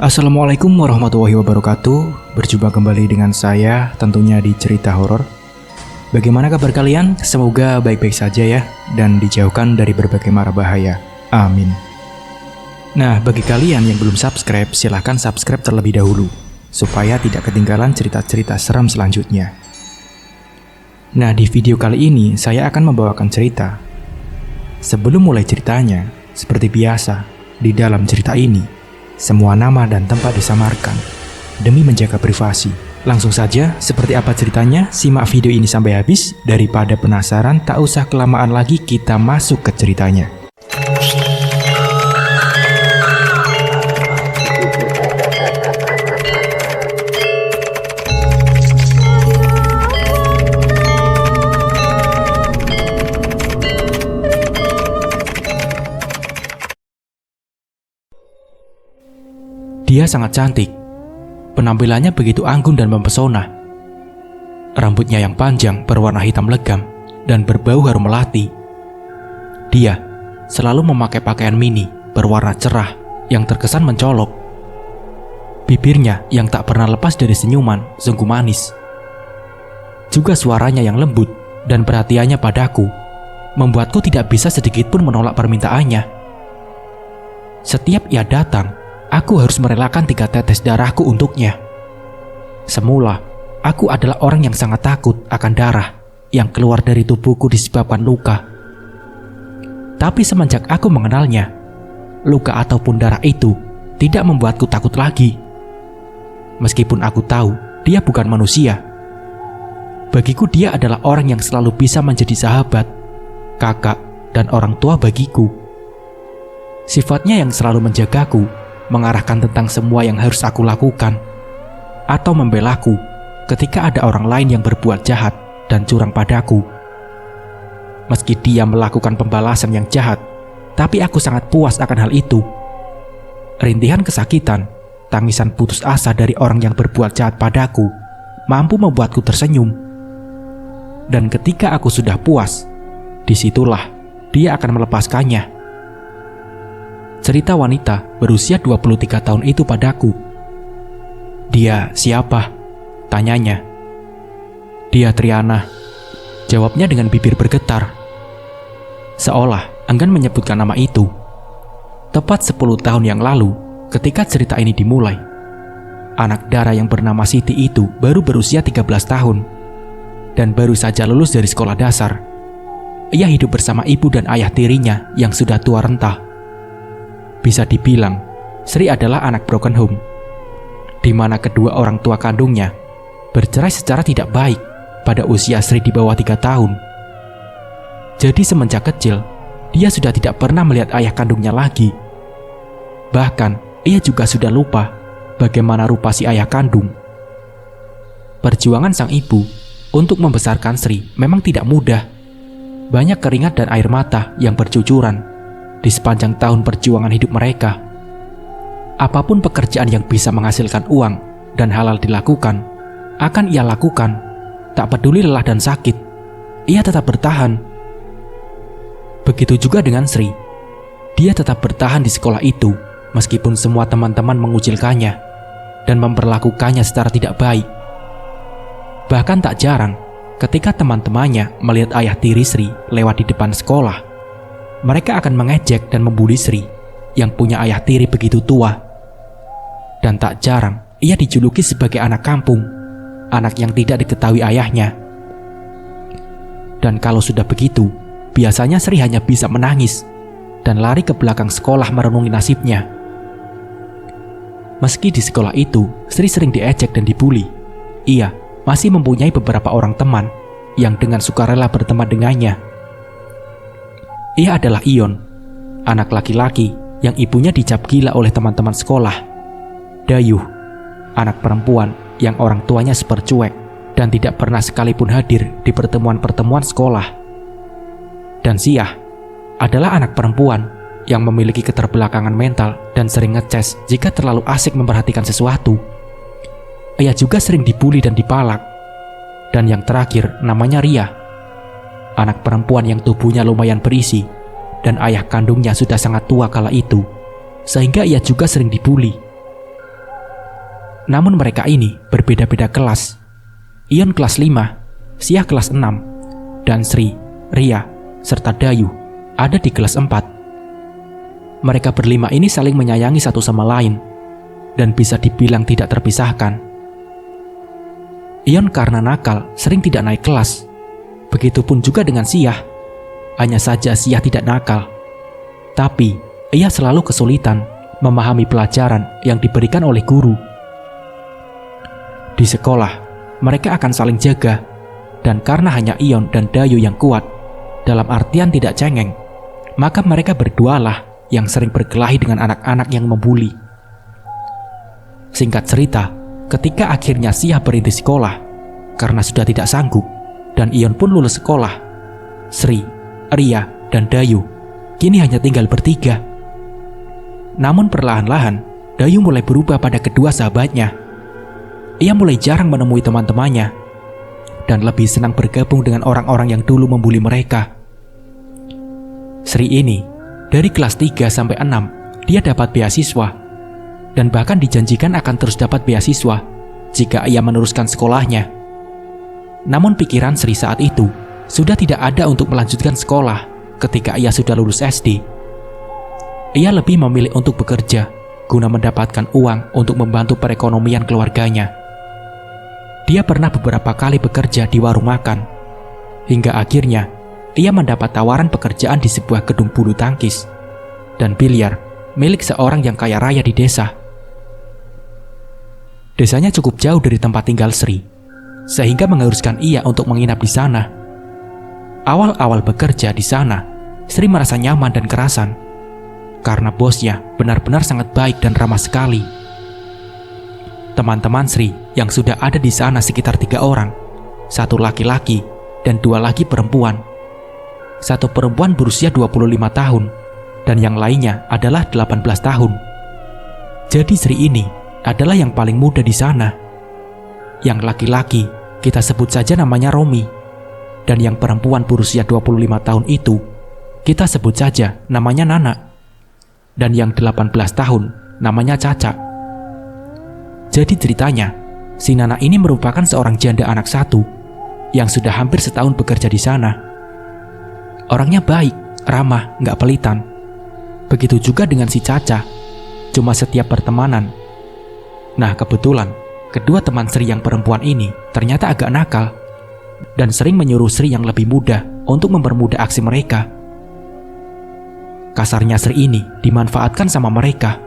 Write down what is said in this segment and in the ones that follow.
Assalamualaikum warahmatullahi wabarakatuh. Berjumpa kembali dengan saya tentunya di cerita horor. Bagaimana kabar kalian? Semoga baik-baik saja ya, dan dijauhkan dari berbagai mara bahaya. Amin. Nah, bagi kalian yang belum subscribe, silahkan subscribe terlebih dahulu supaya tidak ketinggalan cerita-cerita seram selanjutnya. Nah, di video kali ini saya akan membawakan cerita. Sebelum mulai ceritanya, seperti biasa, di dalam cerita ini semua nama dan tempat disamarkan demi menjaga privasi. Langsung saja, seperti apa ceritanya? Simak video ini sampai habis. Daripada penasaran, tak usah kelamaan lagi, kita masuk ke ceritanya. Dia sangat cantik. Penampilannya begitu anggun dan mempesona. Rambutnya yang panjang berwarna hitam legam dan berbau harum melati. Dia selalu memakai pakaian mini berwarna cerah yang terkesan mencolok. Bibirnya yang tak pernah lepas dari senyuman sungguh manis. Juga suaranya yang lembut dan perhatiannya padaku membuatku tidak bisa sedikit pun menolak permintaannya. Setiap ia datang, aku harus merelakan 3 tetes darahku untuknya. Semula, aku adalah orang yang sangat takut akan darah yang keluar dari tubuhku disebabkan luka. Tapi semenjak aku mengenalnya, luka ataupun darah itu tidak membuatku takut lagi. Meskipun aku tahu dia bukan manusia. Bagiku dia adalah orang yang selalu bisa menjadi sahabat, kakak, dan orang tua bagiku. Sifatnya yang selalu menjagaku, mengarahkan tentang semua yang harus aku lakukan, atau membelaku ketika ada orang lain yang berbuat jahat dan curang padaku. Meski dia melakukan pembalasan yang jahat, tapi aku sangat puas akan hal itu. Rintihan kesakitan, tangisan putus asa dari orang yang berbuat jahat padaku mampu membuatku tersenyum. Dan ketika aku sudah puas, disitulah dia akan melepaskannya. Cerita wanita berusia 23 tahun itu padaku. "Dia siapa?" tanyanya. "Dia Triana," jawabnya dengan bibir bergetar, seolah enggan menyebutkan nama itu. Tepat 10 tahun yang lalu, ketika cerita ini dimulai, anak Dara yang bernama Siti itu baru berusia 13 tahun dan baru saja lulus dari sekolah dasar. Ia hidup bersama ibu dan ayah tirinya yang sudah tua renta. Bisa dibilang, Sri adalah anak broken home, di mana kedua orang tua kandungnya bercerai secara tidak baik pada usia Sri di bawah 3 tahun. Jadi semenjak kecil, dia sudah tidak pernah melihat ayah kandungnya lagi. Bahkan, ia juga sudah lupa bagaimana rupa si ayah kandung. Perjuangan sang ibu untuk membesarkan Sri memang tidak mudah. Banyak keringat dan air mata yang bercucuran di sepanjang tahun perjuangan hidup mereka. Apapun pekerjaan yang bisa menghasilkan uang dan halal dilakukan, akan ia lakukan. Tak peduli lelah dan sakit, ia tetap bertahan. Begitu juga dengan Sri. Dia tetap bertahan di sekolah itu, meskipun semua teman-teman mengucilkannya dan memperlakukannya secara tidak baik. Bahkan tak jarang, ketika teman-temannya melihat ayah tiri Sri lewat di depan sekolah, mereka akan mengejek dan membuli Sri yang punya ayah tiri begitu tua. Dan tak jarang ia dijuluki sebagai anak kampung, anak yang tidak diketahui ayahnya. Dan kalau sudah begitu, biasanya Sri hanya bisa menangis dan lari ke belakang sekolah merenungi nasibnya. Meski di sekolah itu Sri sering diejek dan dibuli, ia masih mempunyai beberapa orang teman yang dengan sukarela berteman dengannya. Ia adalah Ion, anak laki-laki yang ibunya dicap gila oleh teman-teman sekolah. Dayuh, anak perempuan yang orang tuanya super cuek dan tidak pernah sekalipun hadir di pertemuan-pertemuan sekolah. Dan Siah adalah anak perempuan yang memiliki keterbelakangan mental dan sering ngeces jika terlalu asik memperhatikan sesuatu. Ia juga sering dibully dan dipalak. Dan yang terakhir namanya Ria, anak perempuan yang tubuhnya lumayan berisi dan ayah kandungnya sudah sangat tua kala itu, sehingga ia juga sering dibully. Namun mereka ini berbeda-beda kelas. Ion kelas 5, Siah kelas 6, dan Sri, Ria, serta Dayu ada di kelas 4. Mereka berlima ini saling menyayangi satu sama lain dan bisa dibilang tidak terpisahkan. Ion karena nakal sering tidak naik kelas. Begitupun juga dengan Siah. Hanya saja Siah tidak nakal, tapi ia selalu kesulitan memahami pelajaran yang diberikan oleh guru. Di sekolah, mereka akan saling jaga, dan karena hanya Ion dan Dayu yang kuat, dalam artian tidak cengeng, maka mereka berdualah yang sering berkelahi dengan anak-anak yang membuli. Singkat cerita, ketika akhirnya Siah berhenti sekolah karena sudah tidak sanggup, dan Ion pun lulus sekolah, Sri, Ria, dan Dayu kini hanya tinggal bertiga. Namun perlahan-lahan, Dayu mulai berubah pada kedua sahabatnya. Ia mulai jarang menemui teman-temannya dan lebih senang bergabung dengan orang-orang yang dulu membuli mereka. Sri ini, dari kelas 3 sampai 6, dia dapat beasiswa dan bahkan dijanjikan akan terus dapat beasiswa jika ia meneruskan sekolahnya. Namun pikiran Sri saat itu sudah tidak ada untuk melanjutkan sekolah ketika ia sudah lulus SD. Ia lebih memilih untuk bekerja guna mendapatkan uang untuk membantu perekonomian keluarganya. Dia pernah beberapa kali bekerja di warung makan, hingga akhirnya ia mendapat tawaran pekerjaan di sebuah gedung bulu tangkis dan biliar milik seorang yang kaya raya di desa. Desanya cukup jauh dari tempat tinggal Sri, sehingga mengharuskan ia untuk menginap di sana. Awal-awal bekerja di sana, Sri merasa nyaman dan kerasan, karena bosnya benar-benar sangat baik dan ramah sekali. Teman-teman Sri yang sudah ada di sana sekitar 3 orang, 1 laki-laki dan 2 lagi perempuan. 1 perempuan berusia 25 tahun dan yang lainnya adalah 18 tahun. Jadi Sri ini adalah yang paling muda di sana. Yang laki-laki kita sebut saja namanya Romi, dan yang perempuan berusia 25 tahun itu kita sebut saja namanya Nana, dan yang 18 tahun namanya Caca. Jadi ceritanya, si Nana ini merupakan seorang janda anak 1 yang sudah hampir setahun bekerja di sana. Orangnya baik, ramah, nggak pelitan. Begitu juga dengan si Caca, cuma setiap pertemanan. Nah kebetulan, kedua teman Sri yang perempuan ini ternyata agak nakal dan sering menyuruh Sri yang lebih muda untuk mempermudah aksi mereka. Kasarnya Sri ini dimanfaatkan sama mereka.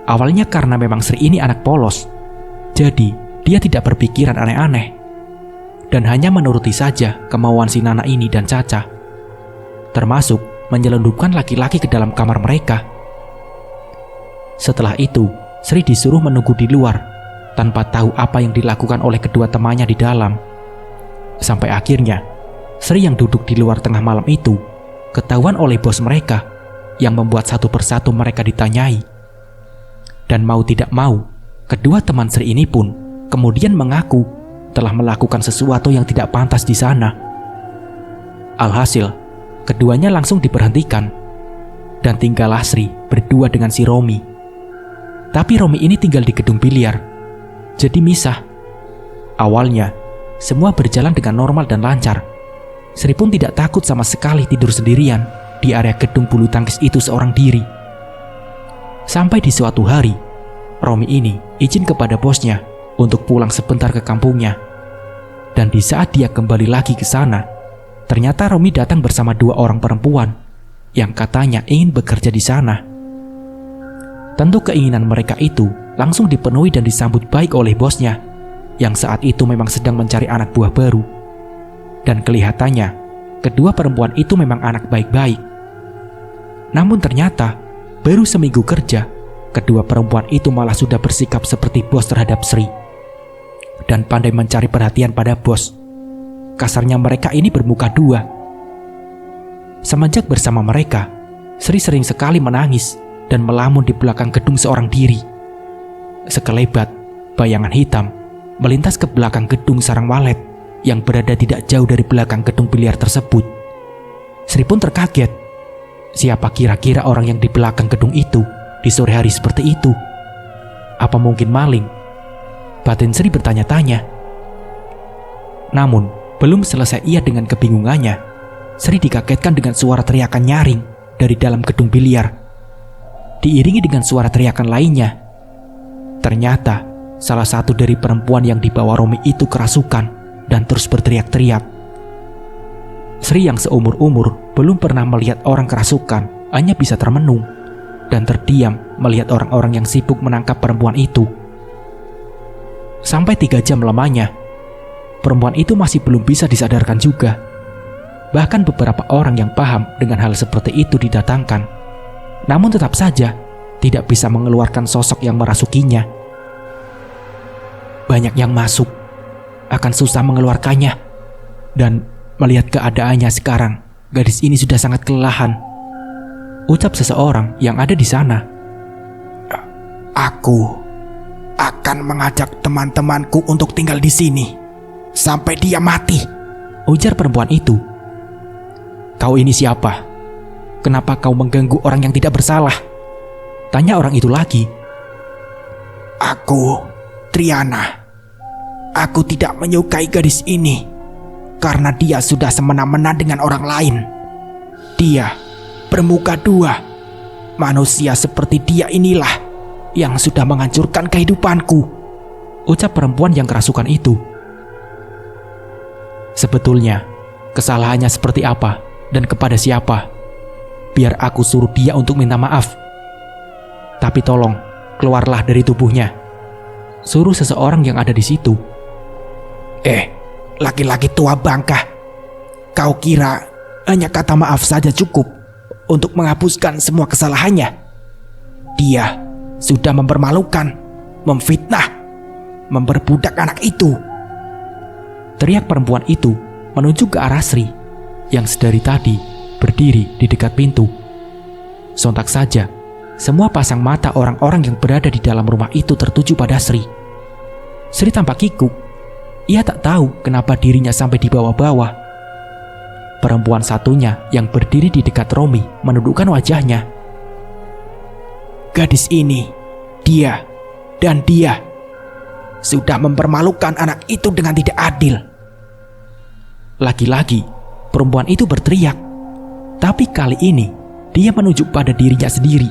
Awalnya karena memang Sri ini anak polos, jadi dia tidak berpikiran aneh-aneh dan hanya menuruti saja kemauan si Nana ini dan Caca, termasuk menyelundupkan laki-laki ke dalam kamar mereka. Setelah itu, Sri disuruh menunggu di luar tanpa tahu apa yang dilakukan oleh kedua temannya di dalam. Sampai akhirnya, Sri yang duduk di luar tengah malam itu ketahuan oleh bos mereka yang membuat satu persatu mereka ditanyai. Dan mau tidak mau, kedua teman Sri ini pun kemudian mengaku telah melakukan sesuatu yang tidak pantas di sana. Alhasil, keduanya langsung diberhentikan dan tinggallah Sri berdua dengan si Romi. Tapi Romi ini tinggal di gedung biliar, jadi misah. Awalnya, semua berjalan dengan normal dan lancar. Sri pun tidak takut sama sekali tidur sendirian di area gedung bulu tangkis itu seorang diri. Sampai di suatu hari, Romi ini izin kepada bosnya untuk pulang sebentar ke kampungnya. Dan di saat dia kembali lagi ke sana, ternyata Romi datang bersama 2 orang perempuan yang katanya ingin bekerja di sana. Tentu keinginan mereka itu langsung dipenuhi dan disambut baik oleh bosnya, yang saat itu memang sedang mencari anak buah baru. Dan kelihatannya, kedua perempuan itu memang anak baik-baik. Namun ternyata, baru seminggu kerja, kedua perempuan itu malah sudah bersikap seperti bos terhadap Sri dan pandai mencari perhatian pada bos. Kasarnya mereka ini bermuka 2. Semenjak bersama mereka, Sri sering sekali menangis dan melamun di belakang gedung seorang diri. Sekelebat bayangan hitam melintas ke belakang gedung sarang walet yang berada tidak jauh dari belakang gedung biliar tersebut. Sri pun terkaget. Siapa kira-kira orang yang di belakang gedung itu di sore hari seperti itu? Apa mungkin maling Batin Sri bertanya-tanya. Namun, belum selesai ia dengan kebingungannya, Sri dikagetkan dengan suara teriakan nyaring dari dalam gedung biliar. Diiringi dengan suara teriakan lainnya. Ternyata, salah satu dari perempuan yang dibawa Romi itu kerasukan dan terus berteriak-teriak. Sri yang seumur-umur belum pernah melihat orang kerasukan hanya bisa termenung dan terdiam melihat orang-orang yang sibuk menangkap perempuan itu. Sampai 3 jam lamanya, perempuan itu masih belum bisa disadarkan juga. Bahkan beberapa orang yang paham dengan hal seperti itu didatangkan, namun tetap saja tidak bisa mengeluarkan sosok yang merasukinya. Banyak yang masuk, akan susah mengeluarkannya. Dan melihat keadaannya sekarang, gadis ini sudah sangat kelelahan, ucap seseorang yang ada di sana. Aku akan mengajak teman-temanku untuk tinggal di sini sampai dia mati, ujar perempuan itu. Kau ini siapa? Kenapa kau mengganggu orang yang tidak bersalah? Tanya orang itu lagi. Aku Triana. Aku tidak menyukai gadis ini karena dia sudah semena-mena dengan orang lain. Dia bermuka 2. Manusia seperti dia inilah yang sudah menghancurkan kehidupanku, ucap perempuan yang kerasukan itu. Sebetulnya, kesalahannya seperti apa dan kepada siapa? Biar aku suruh dia untuk minta maaf. Tapi tolong, keluarlah dari tubuhnya, suruh seseorang yang ada di situ. Laki-laki tua bangka. Kau kira hanya kata maaf saja cukup untuk menghapuskan semua kesalahannya? Dia sudah mempermalukan, memfitnah, memperbudak anak itu, teriak perempuan itu menuju ke arah Sri yang sedari tadi berdiri di dekat pintu. Sontak saja, semua pasang mata orang-orang yang berada di dalam rumah itu tertuju pada Sri. Sri tampak kikuk. Ia tak tahu kenapa dirinya sampai dibawa-bawa. Perempuan satunya yang berdiri di dekat Romi menundukkan wajahnya. Gadis ini, dia dan dia sudah mempermalukan anak itu dengan tidak adil. Lagi-lagi perempuan itu berteriak. Tapi kali ini dia menunjuk pada dirinya sendiri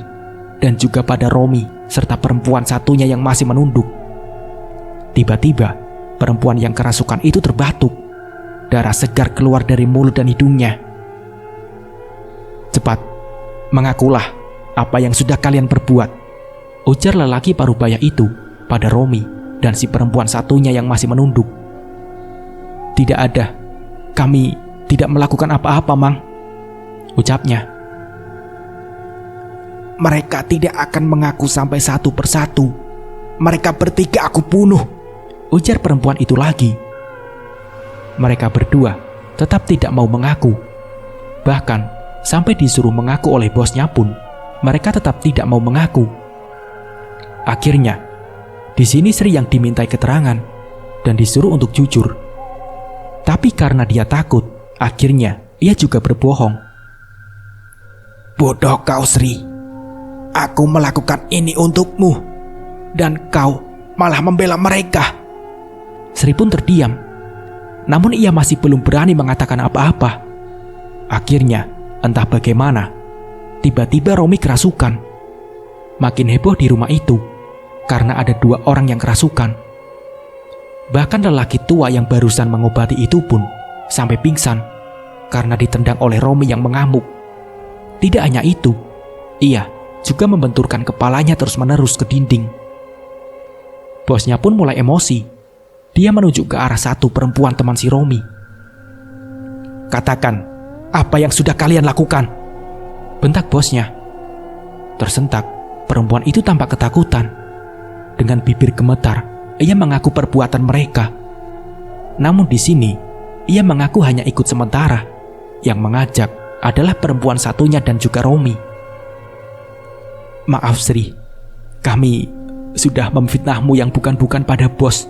dan juga pada Romi serta perempuan satunya yang masih menunduk. Tiba-tiba perempuan yang kerasukan itu terbatuk. Darah segar keluar dari mulut dan hidungnya. Cepat, mengakulah apa yang sudah kalian perbuat, ujar lelaki parubaya itu pada Romi dan si perempuan satunya yang masih menunduk. Tidak ada, kami tidak melakukan apa-apa, Mang, ucapnya. Mereka tidak akan mengaku sampai satu persatu. Mereka bertiga aku bunuh, ujar perempuan itu lagi. Mereka berdua tetap tidak mau mengaku. Bahkan sampai disuruh mengaku oleh bosnya pun, mereka tetap tidak mau mengaku. Akhirnya, di sini Sri yang dimintai keterangan dan disuruh untuk jujur. Tapi karena dia takut, akhirnya ia juga berbohong. Bodoh kau, Sri. Aku melakukan ini untukmu, dan kau malah membela mereka. Sri pun terdiam. Namun ia masih belum berani mengatakan apa-apa. Akhirnya, entah bagaimana, tiba-tiba Romi kerasukan. Makin heboh di rumah itu karena ada 2 orang yang kerasukan. Bahkan lelaki tua yang barusan mengobati itu pun sampai pingsan karena ditendang oleh Romi yang mengamuk. Tidak hanya itu, ia juga membenturkan kepalanya terus-menerus ke dinding. Bosnya pun mulai emosi. Dia menunjuk ke arah satu perempuan teman si Romi. Katakan, apa yang sudah kalian lakukan? Bentak bosnya. Tersentak, perempuan itu tampak ketakutan. Dengan bibir gemetar, ia mengaku perbuatan mereka. Namun di sini, ia mengaku hanya ikut sementara. Yang mengajak adalah perempuan satunya dan juga Romi. Maaf Sri, kami sudah memfitnahmu yang bukan-bukan pada bos.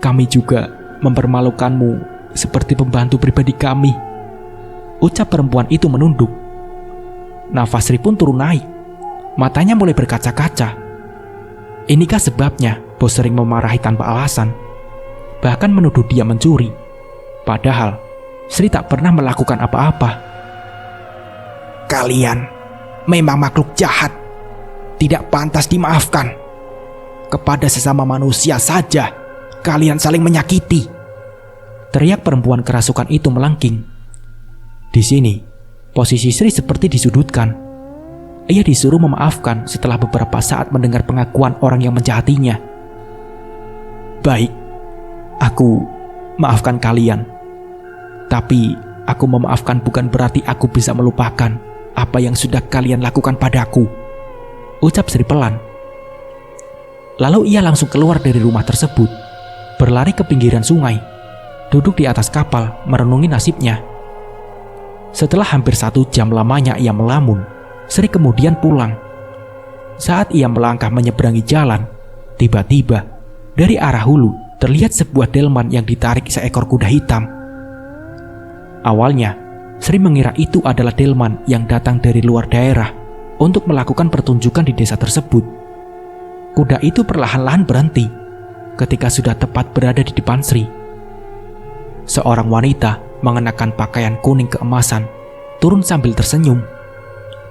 Kami juga mempermalukanmu seperti pembantu pribadi kami, ucap perempuan itu menunduk. Nafas Sri pun turun naik. Matanya mulai berkaca-kaca. Inikah sebabnya Bos sering memarahi tanpa alasan, bahkan menuduh dia mencuri. Padahal Sri tak pernah melakukan apa-apa. Kalian memang makhluk jahat, tidak pantas dimaafkan. Kepada sesama manusia saja kalian saling menyakiti. Teriak perempuan kerasukan itu melengking. Di sini, posisi Sri seperti disudutkan. Ia disuruh memaafkan setelah beberapa saat mendengar pengakuan orang yang menjahatinya. Baik, aku maafkan kalian. Tapi aku memaafkan bukan berarti aku bisa melupakan apa yang sudah kalian lakukan padaku, ucap Sri pelan. Lalu ia langsung keluar dari rumah tersebut, berlari ke pinggiran sungai, duduk di atas kapal merenungi nasibnya. Setelah hampir 1 jam lamanya ia melamun, Sri kemudian pulang. Saat ia melangkah menyeberangi jalan, tiba-tiba dari arah hulu terlihat sebuah delman yang ditarik seekor kuda hitam. Awalnya, Sri mengira itu adalah delman yang datang dari luar daerah untuk melakukan pertunjukan di desa tersebut. Kuda itu perlahan-lahan berhenti ketika sudah tepat berada di depan Sri. Seorang wanita mengenakan pakaian kuning keemasan turun sambil tersenyum.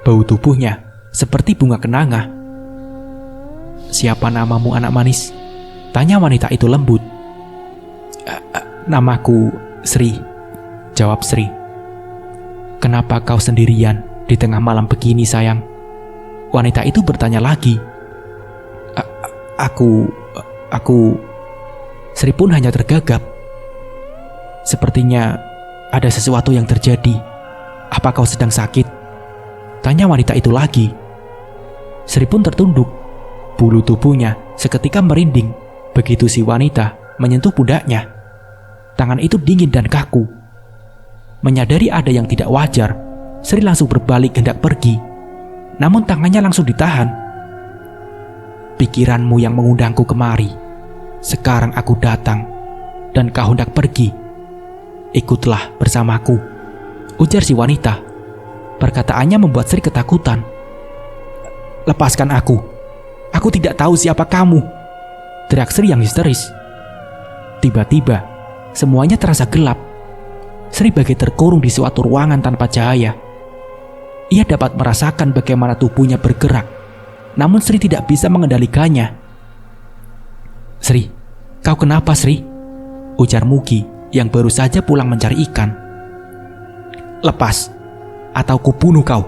Bau tubuhnya seperti bunga kenanga. "Siapa namamu, anak manis?" tanya wanita itu lembut. "Namaku Sri," jawab Sri. "Kenapa kau sendirian di tengah malam begini, sayang?" Wanita itu bertanya lagi. Aku... Sri pun hanya tergagap. "Sepertinya ada sesuatu yang terjadi. Apa kau sedang sakit?" tanya wanita itu lagi. Sri pun tertunduk. Bulu tubuhnya seketika merinding begitu si wanita menyentuh pundaknya. Tangan itu dingin dan kaku. Menyadari ada yang tidak wajar, Sri langsung berbalik hendak pergi. Namun tangannya langsung ditahan. "Pikiranmu yang mengundangku kemari. Sekarang aku datang dan kau hendak pergi. Ikutlah bersamaku," ujar si wanita. Perkataannya membuat Sri ketakutan. "Lepaskan aku. Aku tidak tahu siapa kamu," teriak Sri yang histeris. Tiba-tiba, semuanya terasa gelap. Sri bagai terkurung di suatu ruangan tanpa cahaya. Ia dapat merasakan bagaimana tubuhnya bergerak, namun Sri tidak bisa mengendalikannya. "Sri, kau kenapa, Sri?" ujar Mugi yang baru saja pulang mencari ikan. "Lepas, atau kubunuh kau,"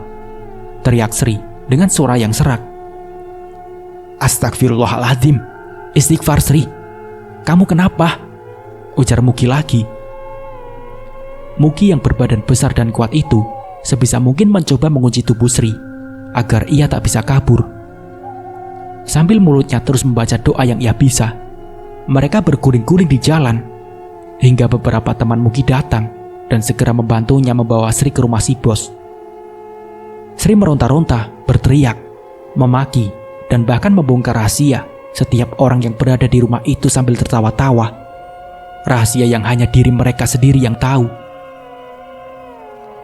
teriak Sri dengan suara yang serak. "Astagfirullahaladzim, istighfar Sri. Kamu kenapa?" ujar Mugi lagi. Mugi yang berbadan besar dan kuat itu sebisa mungkin mencoba mengunci tubuh Sri agar ia tak bisa kabur. Sambil mulutnya terus membaca doa yang ia bisa, mereka berguling-guling di jalan hingga beberapa teman Mugi datang dan segera membantunya membawa Sri ke rumah si bos. Sri meronta-ronta, berteriak, memaki, dan bahkan membongkar rahasia setiap orang yang berada di rumah itu sambil tertawa-tawa. Rahasia yang hanya diri mereka sendiri yang tahu.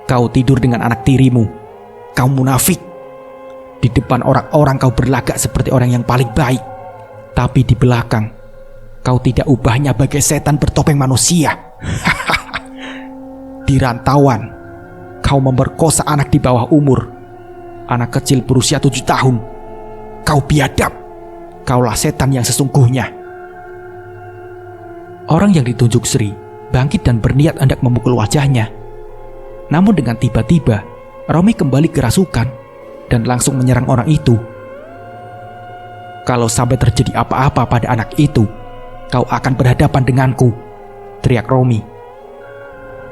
"Kau tidur dengan anak tirimu. Kau munafik. Di depan orang-orang kau berlagak seperti orang yang paling baik. Tapi di belakang, kau tidak ubahnya bagai setan bertopeng manusia. Di rantauan, kau memperkosa anak di bawah umur. Anak kecil berusia 7 tahun. Kau biadab. Kaulah setan yang sesungguhnya." Orang yang ditunjuk Sri bangkit dan berniat hendak memukul wajahnya. Namun dengan tiba-tiba, Romi kembali kerasukan dan langsung menyerang orang itu. "Kalau sampai terjadi apa-apa pada anak itu, kau akan berhadapan denganku," teriak Romi.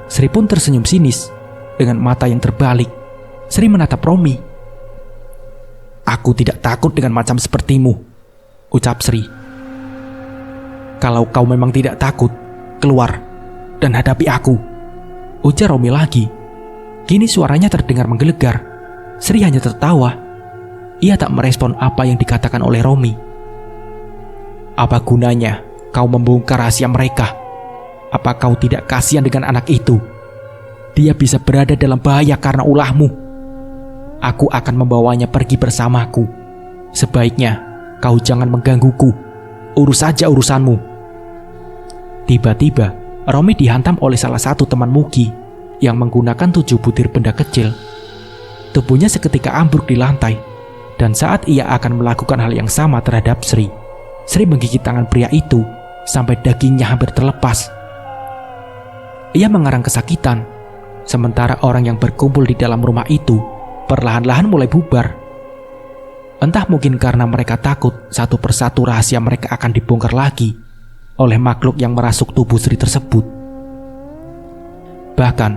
Sri pun tersenyum sinis. Dengan mata yang terbalik, Sri menatap Romi. "Aku tidak takut dengan macam sepertimu," ucap Sri. "Kalau kau memang tidak takut, keluar dan hadapi aku," ujar Romi lagi. Kini suaranya terdengar menggelegar. Sri hanya tertawa. Ia tak merespon apa yang dikatakan oleh Romi. "Apa gunanya kau membongkar rahasia mereka? Apa kau tidak kasihan dengan anak itu? Dia bisa berada dalam bahaya karena ulahmu. Aku akan membawanya pergi bersamaku. Sebaiknya kau jangan menggangguku," urus saja urusanmu. Tiba-tiba, Romi dihantam oleh salah satu teman Mugi yang menggunakan 7 butir benda kecil. Tubuhnya seketika ambruk di lantai, dan saat ia akan melakukan hal yang sama terhadap Sri menggigit tangan pria itu sampai dagingnya hampir terlepas. Ia mengarang kesakitan, sementara orang yang berkumpul di dalam rumah itu perlahan-lahan mulai bubar. Entah mungkin karena mereka takut satu persatu rahasia mereka akan dibongkar lagi oleh makhluk yang merasuk tubuh Sri tersebut. Bahkan,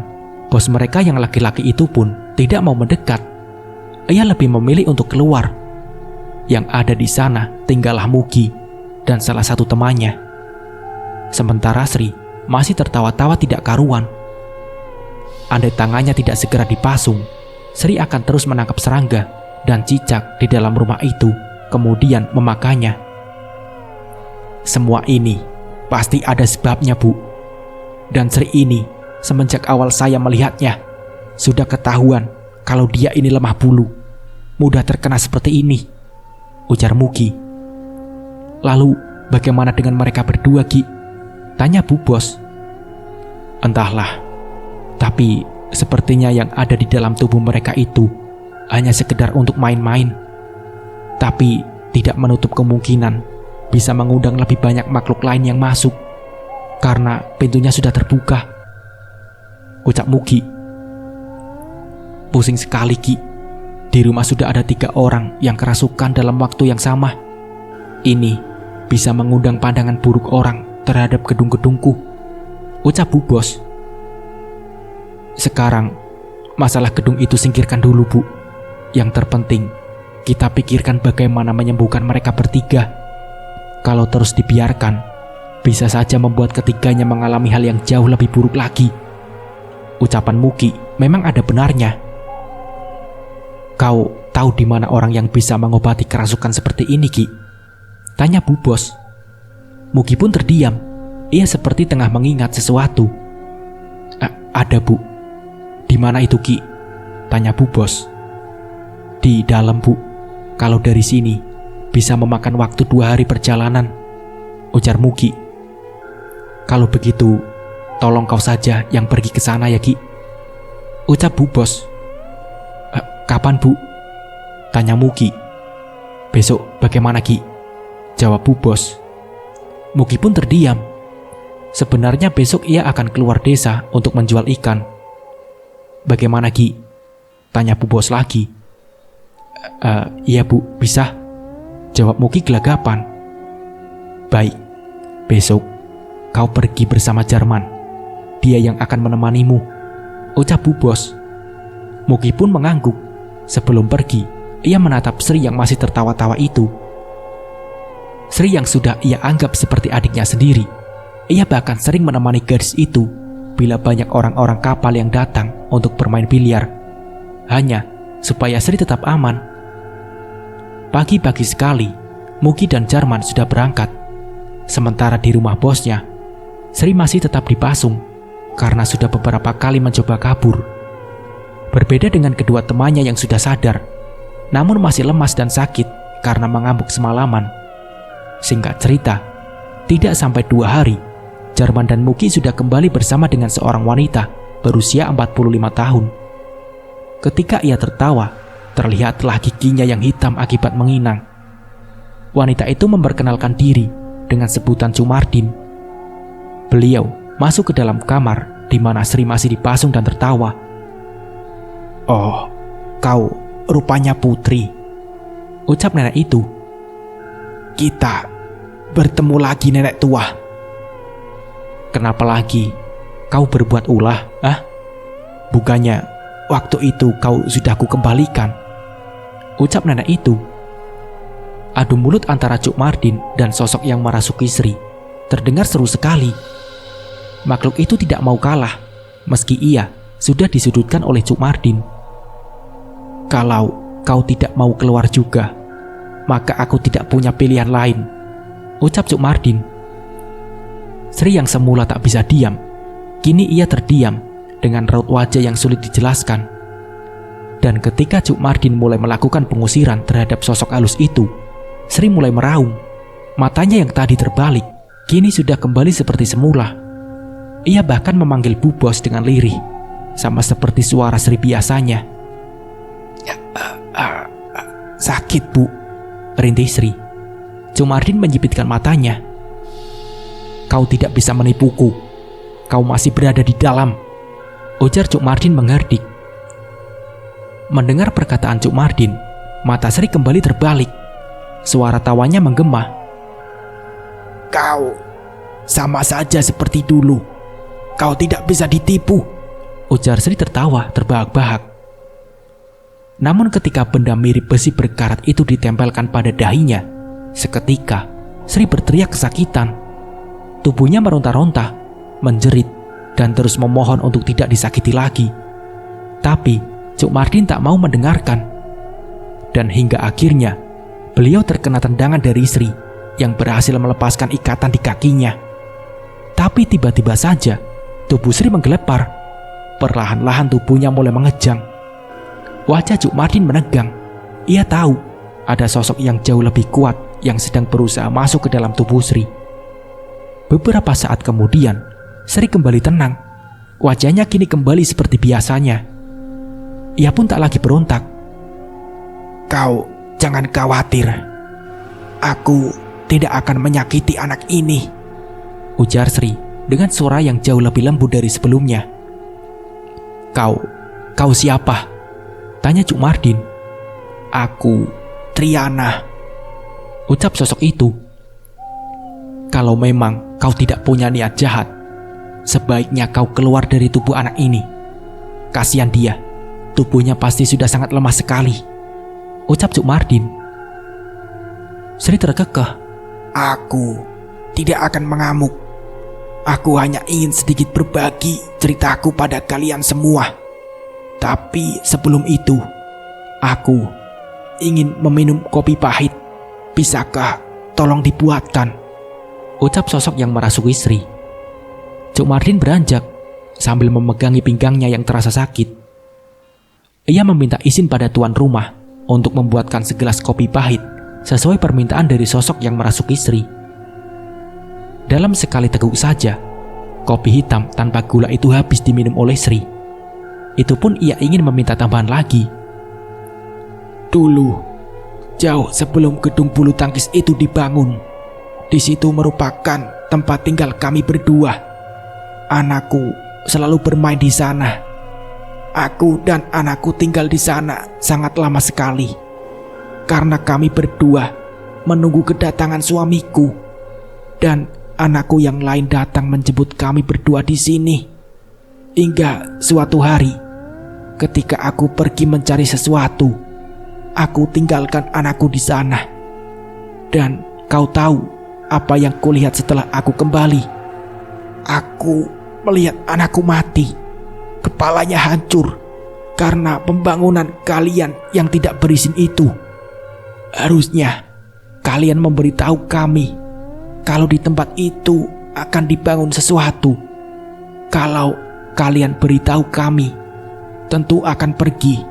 bos mereka yang laki-laki itu pun tidak mau mendekat. Ia lebih memilih untuk keluar. Yang ada di sana tinggallah Mugi dan salah satu temannya. Sementara Sri masih tertawa-tawa tidak karuan. Andai tangannya tidak segera dipasung, Sri akan terus menangkap serangga dan cicak di dalam rumah itu, kemudian memakannya. Semua ini pasti ada sebabnya, Bu. Dan Sri ini, semenjak awal saya melihatnya, sudah ketahuan kalau dia ini lemah bulu, mudah terkena seperti ini, ujar Mugi. Lalu bagaimana dengan mereka berdua, Ki? Tanya Bu Bos. Entahlah, tapi sepertinya yang ada di dalam tubuh mereka itu hanya sekedar untuk main-main. Tapi tidak menutup kemungkinan bisa mengundang lebih banyak makhluk lain yang masuk, karena pintunya sudah terbuka, ucap Mugi. Pusing sekali, Ki. Di rumah sudah ada 3 orang yang kerasukan dalam waktu yang sama. Ini bisa mengundang pandangan buruk orang terhadap gedung-gedungku, ucap Bu Bos. Sekarang, masalah gedung itu singkirkan dulu, Bu. Yang terpenting, kita pikirkan bagaimana menyembuhkan mereka bertiga. Kalau terus dibiarkan, bisa saja membuat ketiganya mengalami hal yang jauh lebih buruk lagi. Ucapan Mugi memang ada benarnya. Kau tahu di mana orang yang bisa mengobati kerasukan seperti ini, Ki? Tanya Bu Bos. Mugi pun terdiam. Ia seperti tengah mengingat sesuatu. Ada, Bu. Di mana itu, Ki? Tanya Bu Bos. Di dalam, Bu. Kalau dari sini bisa memakan waktu 2 hari perjalanan, ujar Mugi. Kalau begitu, tolong kau saja yang pergi ke sana ya, Ki, ucap Bu Bos. Kapan, Bu? Tanya Mugi. Besok bagaimana, Ki? Jawab Bu Bos. Mugi pun terdiam. Sebenarnya besok ia akan keluar desa untuk menjual ikan. Bagaimana, Ki? Tanya Bu Bos lagi. Iya, Bu, bisa, jawab Mugi gelagapan. Baik, besok kau pergi bersama Jarman. Dia yang akan menemanimu, ucap Bu Bos. Mugi pun mengangguk. Sebelum pergi, ia menatap Sri yang masih tertawa-tawa itu. Sri yang sudah ia anggap seperti adiknya sendiri. Ia bahkan sering menemani gadis itu bila banyak orang-orang kapal yang datang untuk bermain biliar, hanya supaya Sri tetap aman. Pagi-pagi sekali, Mugi dan Jarman sudah berangkat. Sementara di rumah bosnya, Sri masih tetap dipasung karena sudah beberapa kali mencoba kabur. Berbeda dengan kedua temannya yang sudah sadar, namun masih lemas dan sakit karena mengamuk semalaman. Singkat cerita, tidak sampai 2 hari, Jarman dan Mugi sudah kembali bersama dengan seorang wanita berusia 45 tahun. Ketika ia tertawa, terlihatlah giginya yang hitam akibat menginang. Wanita itu memperkenalkan diri dengan sebutan Cumardin. Beliau masuk ke dalam kamar di mana Sri masih dipasung dan tertawa. Oh, kau rupanya Putri, ucap nenek itu. Kita bertemu lagi, nenek tua. Kenapa lagi kau berbuat ulah? Bukannya waktu itu kau sudah kukembalikan, ucap nenek itu. Adu mulut antara Cukmardin dan sosok yang merasuki Sri terdengar seru sekali. Makhluk itu tidak mau kalah, meski ia sudah disudutkan oleh Cukmardin. Kalau kau tidak mau keluar juga, maka aku tidak punya pilihan lain, ucap Cukmardin. Sri yang semula tak bisa diam, kini ia terdiam dengan raut wajah yang sulit dijelaskan. Dan ketika Cukmardin mulai melakukan pengusiran terhadap sosok halus itu, Sri mulai meraung, Matanya yang tadi terbalik kini sudah kembali seperti semula. Ia bahkan memanggil Bu Bos dengan lirih, sama seperti suara Sri biasanya. Sakit, Bu, rintih Sri. Cumardin menyipitkan matanya. Kau tidak bisa menipuku. Kau masih berada di dalam, ujar Cukmardin mengherdik. Mendengar perkataan Cukmardin, mata Sri kembali terbalik. Suara tawanya menggema. Kau sama saja seperti dulu. Kau tidak bisa ditipu, ujar Sri tertawa terbahak-bahak. Namun ketika benda mirip besi berkarat itu ditempelkan pada dahinya, seketika Sri berteriak kesakitan. Tubuhnya meronta-ronta, menjerit, dan terus memohon untuk tidak disakiti lagi. Tapi Cukmardin tak mau mendengarkan. Dan hingga akhirnya beliau terkena tendangan dari Sri yang berhasil melepaskan ikatan di kakinya. Tapi tiba-tiba saja tubuh Sri menggelepar. Perlahan-lahan tubuhnya mulai mengejang. Wajah Cukmardin menegang. Ia tahu ada sosok yang jauh lebih kuat yang sedang berusaha masuk ke dalam tubuh Sri. Beberapa saat kemudian, Sri kembali tenang. Wajahnya kini kembali seperti biasanya. Ia pun tak lagi berontak. Kau jangan khawatir. Aku tidak akan menyakiti anak ini, ujar Sri dengan suara yang jauh lebih lembut dari sebelumnya. Kau siapa? Tanya Cukmardin. Aku Triana, ucap sosok itu. Kalau memang kau tidak punya niat jahat, sebaiknya kau keluar dari tubuh anak ini. Kasihan dia, tubuhnya pasti sudah sangat lemah sekali, ucap Cukmardin. Sri terkekeh. Aku tidak akan mengamuk. Aku hanya ingin sedikit berbagi ceritaku pada kalian semua. Tapi sebelum itu, aku ingin meminum kopi pahit. Bisakah tolong dibuatkan? Ucap sosok yang merasuki Sri. Cukmardin beranjak sambil memegangi pinggangnya yang terasa sakit. Ia meminta izin pada tuan rumah untuk membuatkan segelas kopi pahit sesuai permintaan dari sosok yang merasuki Sri. Dalam sekali teguk saja, kopi hitam tanpa gula itu habis diminum oleh Sri. Itu pun ia ingin meminta tambahan lagi. Dulu, jauh sebelum gedung bulu tangkis itu dibangun, di situ merupakan tempat tinggal kami berdua. Anakku selalu bermain di sana. Aku dan anakku tinggal di sana sangat lama sekali. Karena kami berdua menunggu kedatangan suamiku. Dan anakku yang lain datang menjemput kami berdua di sini. Hingga suatu hari, ketika aku pergi mencari sesuatu, aku tinggalkan anakku di sana. Dan kau tahu apa yang kulihat setelah aku kembali? Aku melihat anakku mati. Kepalanya hancur karena pembangunan kalian yang tidak berizin itu. Harusnya kalian memberitahu kami kalau di tempat itu akan dibangun sesuatu. Kalau kalian beritahu kami, tentu akan pergi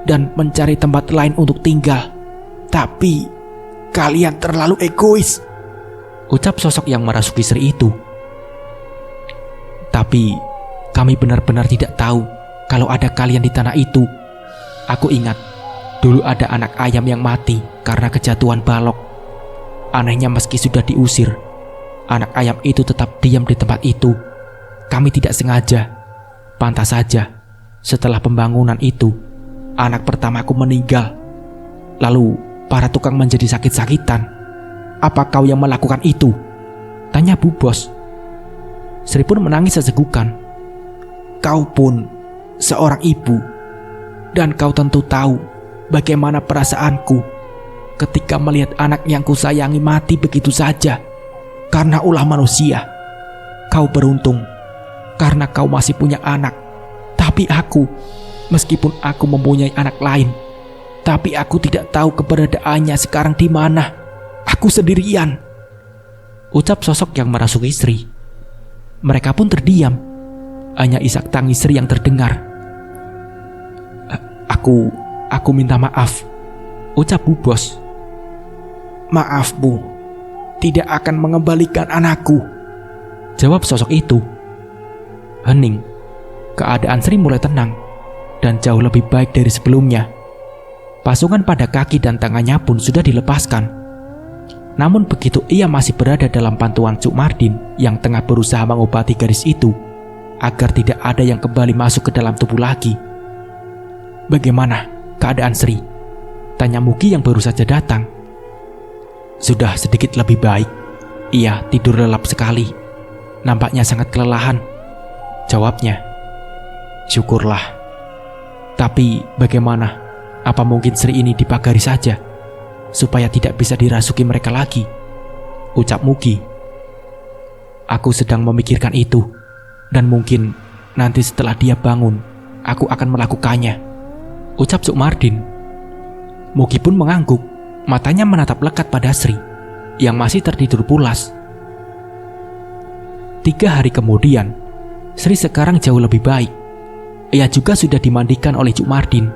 dan mencari tempat lain untuk tinggal. Tapi kalian terlalu egois, ucap sosok yang merasuki Sri itu. Tapi kami benar-benar tidak tahu kalau ada kalian di tanah itu. Aku ingat dulu ada anak ayam yang mati karena kejatuhan balok. Anehnya meski sudah diusir, anak ayam itu tetap diam di tempat itu. Kami tidak sengaja. Pantas saja, setelah pembangunan itu, anak pertamaku meninggal. Lalu para tukang menjadi sakit-sakitan. Apa kau yang melakukan itu? Tanya Bu Bos. Sri pun menangis sesegukan. Kau pun seorang ibu, dan kau tentu tahu bagaimana perasaanku ketika melihat anak yang kusayangi mati begitu saja karena ulah manusia. Kau beruntung karena kau masih punya anak. Tapi aku, meskipun aku mempunyai anak lain, tapi aku tidak tahu keberadaannya sekarang di mana. Aku sendirian, ucap sosok yang merasuki Sri. Mereka pun terdiam. Hanya isak tangis Sri yang terdengar. Aku minta maaf, ucap Bu Bos. Maaf Bu, tidak akan mengembalikan anakku. Jawab sosok itu. Hening. Keadaan Sri mulai tenang dan jauh lebih baik dari sebelumnya. Pasungan pada kaki dan tangannya pun sudah dilepaskan. Namun begitu ia masih berada dalam bantuan Cuk Mardin yang tengah berusaha mengobati gadis itu agar tidak ada yang kembali masuk ke dalam tubuh lagi. "Bagaimana keadaan Sri?" tanya Mugi yang baru saja datang. "Sudah sedikit lebih baik. Ia tidur lelap sekali. Nampaknya sangat kelelahan," jawabnya. "Syukurlah. Tapi bagaimana? Apa mungkin Sri ini dipagari saja, supaya tidak bisa dirasuki mereka lagi?" ucap Mugi. "Aku sedang memikirkan itu, dan mungkin nanti setelah dia bangun, aku akan melakukannya," ucap Cuk Mardin. Mugi pun mengangguk, matanya menatap lekat pada Sri, yang masih tertidur pulas. 3 hari kemudian, Sri sekarang jauh lebih baik. Ia juga sudah dimandikan oleh Cuk Mardin,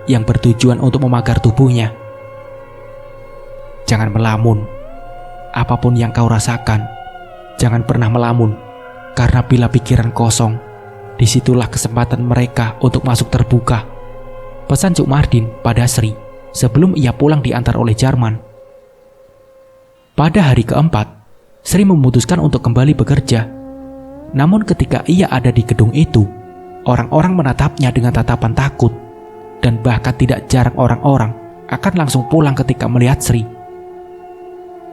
yang bertujuan untuk memagar tubuhnya. "Jangan melamun. Apapun yang kau rasakan, jangan pernah melamun. Karena bila pikiran kosong, disitulah kesempatan mereka untuk masuk terbuka," pesan Cuk Mardin pada Sri sebelum ia pulang diantar oleh Jarman. Pada hari keempat, Sri memutuskan untuk kembali bekerja. Namun ketika ia ada di gedung itu, orang-orang menatapnya dengan tatapan takut, dan bahkan tidak jarang orang-orang akan langsung pulang ketika melihat Sri.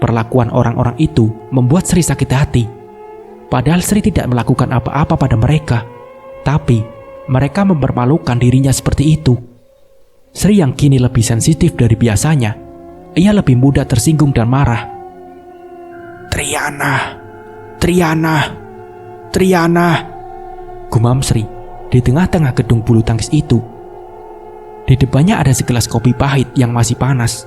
Perlakuan orang-orang itu membuat Sri sakit hati. Padahal Sri tidak melakukan apa-apa pada mereka, tapi mereka mempermalukan dirinya seperti itu. Sri yang kini lebih sensitif dari biasanya, ia lebih mudah tersinggung dan marah. Triana, Triana, Triana," gumam Sri di tengah-tengah gedung bulu tangkis itu. Di depannya ada segelas kopi pahit yang masih panas.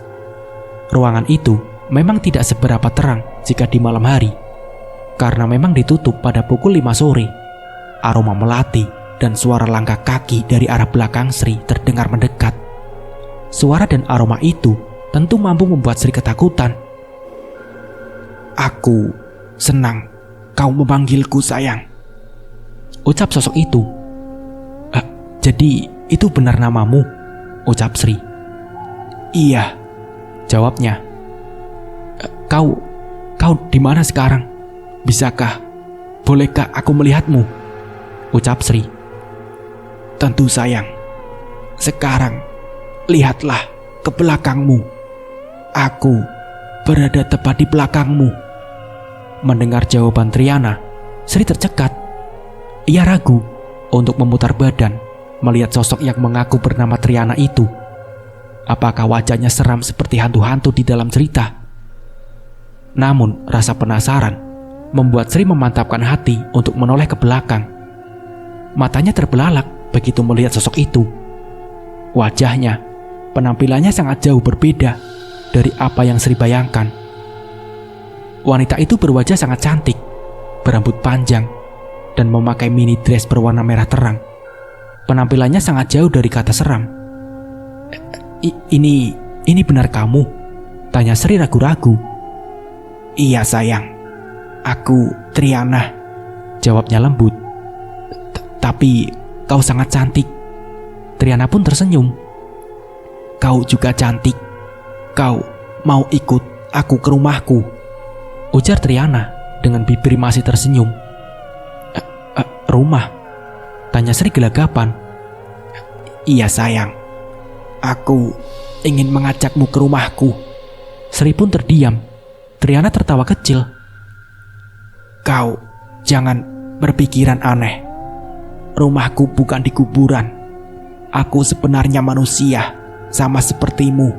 Ruangan itu memang tidak seberapa terang jika di malam hari, karena memang ditutup pada pukul 5 sore. Aroma melati dan suara langkah kaki dari arah belakang Sri terdengar mendekat. Suara dan aroma itu tentu mampu membuat Sri ketakutan. "Aku senang kau memanggilku sayang," ucap sosok itu. "Jadi itu benar namamu?" ucap Sri. "Iya," jawabnya. Kau di mana sekarang? Bolehkah aku melihatmu?" ucap Sri. "Tentu sayang. Sekarang lihatlah ke belakangmu. Aku berada tepat di belakangmu." Mendengar jawaban Triana, Sri tercekat. Ia ragu untuk memutar badan melihat sosok yang mengaku bernama Triana itu. Apakah wajahnya seram seperti hantu-hantu di dalam cerita? Namun rasa penasaran membuat Sri memantapkan hati untuk menoleh ke belakang. Matanya terbelalak begitu melihat sosok itu. Wajahnya, penampilannya sangat jauh berbeda dari apa yang Sri bayangkan. Wanita itu berwajah sangat cantik, berambut panjang, dan memakai mini dress berwarna merah terang. Penampilannya sangat jauh dari kata seram. Ini benar kamu?" tanya Sri ragu-ragu. "Iya sayang, aku Triana," jawabnya lembut. "Tapi kau sangat cantik." Triana pun tersenyum. "Kau juga cantik. Kau mau ikut aku ke rumahku?" ujar Triana dengan bibir masih tersenyum. Rumah?" tanya Sri gelagapan. "Iya sayang, aku ingin mengajakmu ke rumahku." Sri pun terdiam. Triana tertawa kecil. "Kau jangan berpikiran aneh. Rumahku bukan di kuburan. Aku sebenarnya manusia, sama sepertimu.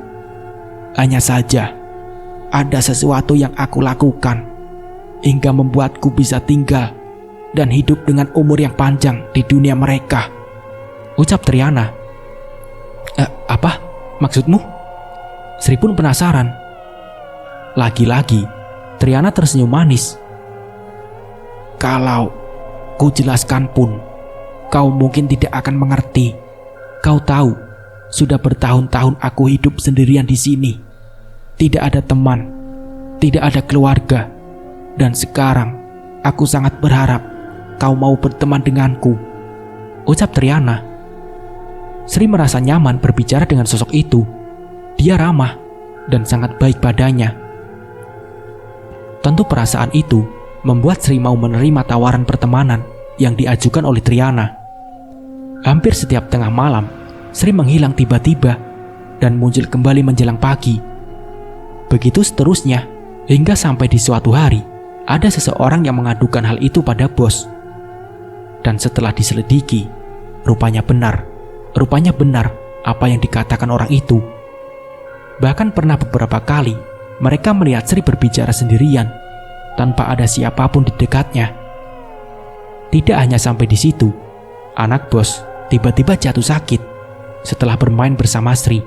Hanya saja, ada sesuatu yang aku lakukan hingga membuatku bisa tinggal dan hidup dengan umur yang panjang di dunia mereka," ucap Triana. Apa maksudmu?" Sri pun penasaran. Lagi-lagi Triana tersenyum manis. "Kalau ku jelaskan pun, kau mungkin tidak akan mengerti. Kau tahu, sudah bertahun-tahun aku hidup sendirian di sini. Tidak ada teman. tidak ada keluarga. Dan sekarang, aku sangat berharap kau mau berteman denganku, ucap Triana. Sri merasa nyaman berbicara dengan sosok itu. Dia ramah dan sangat baik padanya. Tentu perasaan itu membuat Sri mau menerima tawaran pertemanan yang diajukan oleh Triana. Hampir setiap tengah malam, Sri menghilang tiba-tiba dan muncul kembali menjelang pagi. Begitu seterusnya, hingga sampai di suatu hari, ada seseorang yang mengadukan hal itu pada bos. Dan setelah diselidiki, rupanya benar apa yang dikatakan orang itu. Bahkan pernah beberapa kali mereka melihat Sri berbicara sendirian tanpa ada siapapun di dekatnya. Tidak hanya sampai di situ, anak bos tiba-tiba jatuh sakit setelah bermain bersama Sri.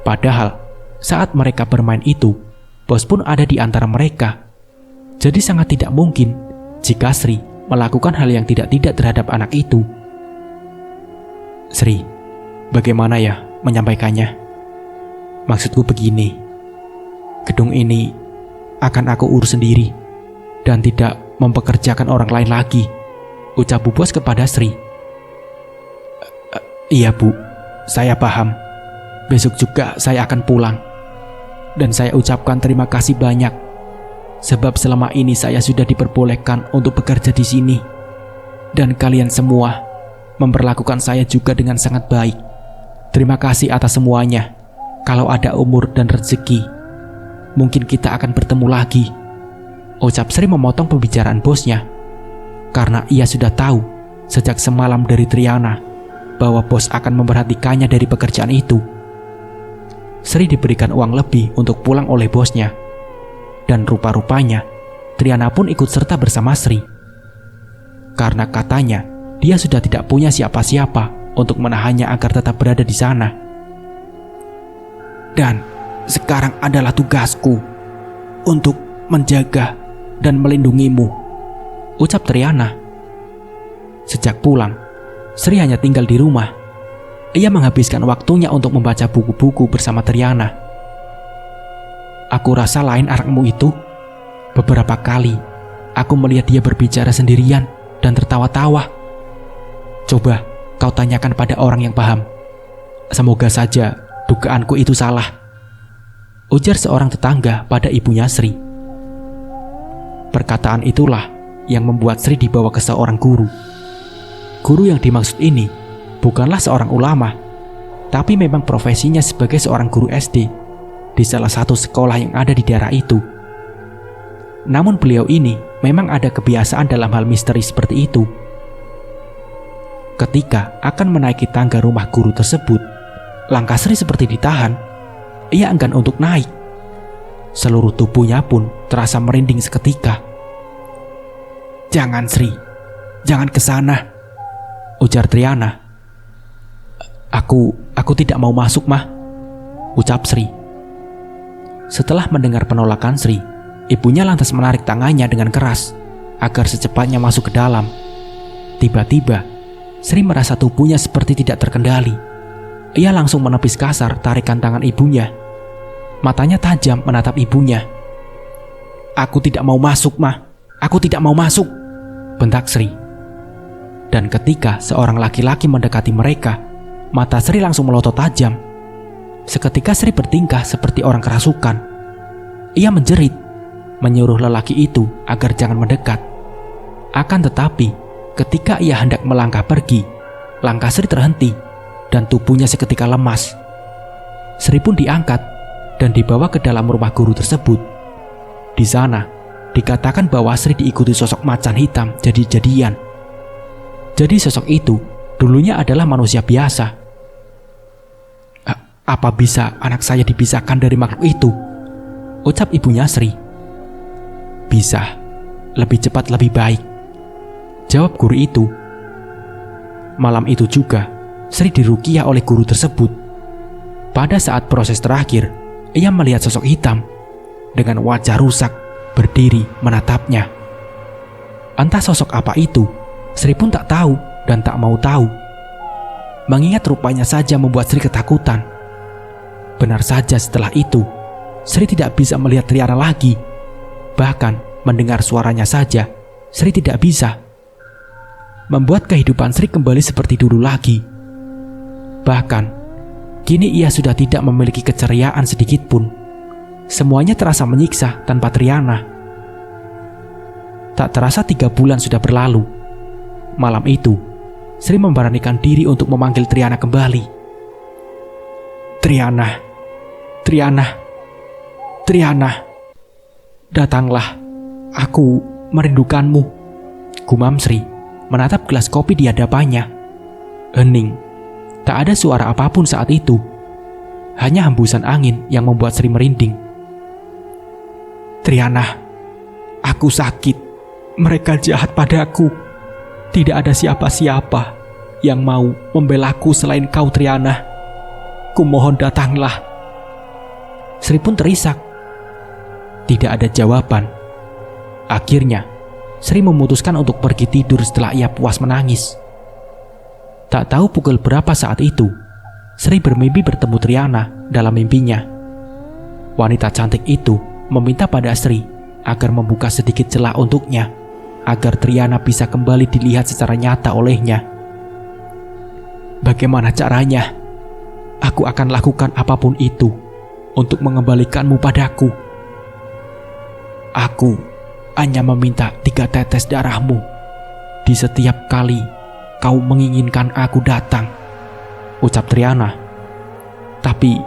Padahal saat mereka bermain itu, bos pun ada di antara mereka. Jadi sangat tidak mungkin jika Sri melakukan hal yang tidak-tidak terhadap anak itu. Sri, bagaimana ya menyampaikannya? Maksudku begini, gedung ini akan aku urus sendiri dan tidak mempekerjakan orang lain lagi, ucap Bu Bos kepada Sri. Iya Bu, saya paham. Besok juga saya akan pulang. Dan saya ucapkan terima kasih banyak, sebab selama ini saya sudah diperbolehkan untuk bekerja di sini. Dan kalian semua memperlakukan saya juga dengan sangat baik. Terima kasih atas semuanya. Kalau ada umur dan rezeki, mungkin kita akan bertemu lagi, ucap Sri memotong pembicaraan bosnya. Karena ia sudah tahu sejak semalam dari Triana bahwa bos akan memperhatikannya dari pekerjaan itu. Sri diberikan uang lebih untuk pulang oleh bosnya. Dan rupa-rupanya Triana pun ikut serta bersama Sri. Karena katanya dia sudah tidak punya siapa-siapa untuk menahannya agar tetap berada di sana. Dan sekarang adalah tugasku untuk menjaga dan melindungimu, ucap Triana. Sejak pulang, Sri hanya tinggal di rumah. Ia menghabiskan waktunya untuk membaca buku-buku bersama Triana. Aku rasa lain anakmu itu. Beberapa kali aku melihat dia berbicara sendirian dan tertawa-tawa. Coba kau tanyakan pada orang yang paham. Semoga saja dugaanku itu salah, ujar seorang tetangga pada ibunya Sri. Perkataan itulah yang membuat Sri dibawa ke seorang guru. Guru yang dimaksud ini bukanlah seorang ulama, tapi memang profesinya sebagai seorang guru SD di salah satu sekolah yang ada di daerah itu. Namun beliau ini memang ada kebiasaan dalam hal misteri seperti itu. Ketika akan menaiki tangga rumah guru tersebut, langkah Sri seperti ditahan. Ia enggan untuk naik. Seluruh tubuhnya pun terasa merinding seketika. Jangan Sri, jangan ke sana, ujar Triana. Aku tidak mau masuk mah, ucap Sri. Setelah mendengar penolakan Sri, ibunya lantas menarik tangannya dengan keras agar secepatnya masuk ke dalam. Tiba-tiba Sri merasa tubuhnya seperti tidak terkendali. Ia langsung menepis kasar tarikan tangan ibunya. Matanya tajam menatap ibunya. Aku tidak mau masuk mah, aku tidak mau masuk, bentak Sri. Dan ketika seorang laki-laki mendekati mereka, mata Sri langsung melotot tajam. Seketika Sri bertingkah seperti orang kerasukan. Ia menjerit, menyuruh lelaki itu agar jangan mendekat. Akan tetapi, ketika ia hendak melangkah pergi, langkah Sri terhenti dan tubuhnya seketika lemas. Sri pun diangkat dan dibawa ke dalam rumah guru tersebut. Di sana, dikatakan bahwa Sri diikuti sosok macan hitam jadi-jadian. Jadi sosok itu dulunya adalah manusia biasa. Apa bisa anak saya dipisahkan dari makhluk itu? Ucap ibunya Sri. Bisa, lebih cepat lebih baik, jawab guru itu. Malam itu juga, Sri diruqyah oleh guru tersebut. Pada saat proses terakhir, ia melihat sosok hitam dengan wajah rusak berdiri menatapnya. Entah sosok apa itu, Sri pun tak tahu dan tak mau tahu. Mengingat rupanya saja membuat Sri ketakutan. Benar saja setelah itu, Sri tidak bisa melihat Triana lagi. Bahkan mendengar suaranya saja, Sri tidak bisa. Membuat kehidupan Sri kembali seperti dulu lagi. Bahkan, kini ia sudah tidak memiliki keceriaan sedikit pun. Semuanya terasa menyiksa tanpa Triana. Tak terasa 3 bulan sudah berlalu. Malam itu, Sri memberanikan diri untuk memanggil Triana kembali. Triana, Triana, Triana, datanglah, aku merindukanmu, gumam Sri menatap gelas kopi di hadapannya. Hening, tak ada suara apapun saat itu. Hanya hembusan angin yang membuat Sri merinding. Triana, aku sakit. Mereka jahat padaku. Tidak ada siapa-siapa yang mau membelaku selain kau, Triana. Kumohon datanglah. Sri pun terisak. Tidak ada jawaban. Akhirnya, Sri memutuskan untuk pergi tidur setelah ia puas menangis. Tak tahu pukul berapa saat itu, Sri bermimpi bertemu Triana dalam mimpinya. Wanita cantik itu meminta pada Sri agar membuka sedikit celah untuknya, agar Triana bisa kembali dilihat secara nyata olehnya. Bagaimana caranya? Aku akan lakukan apapun itu untuk mengembalikanmu padaku. Aku hanya meminta 3 tetes darahmu di setiap kali kau menginginkan aku datang, ucap Triana. Tapi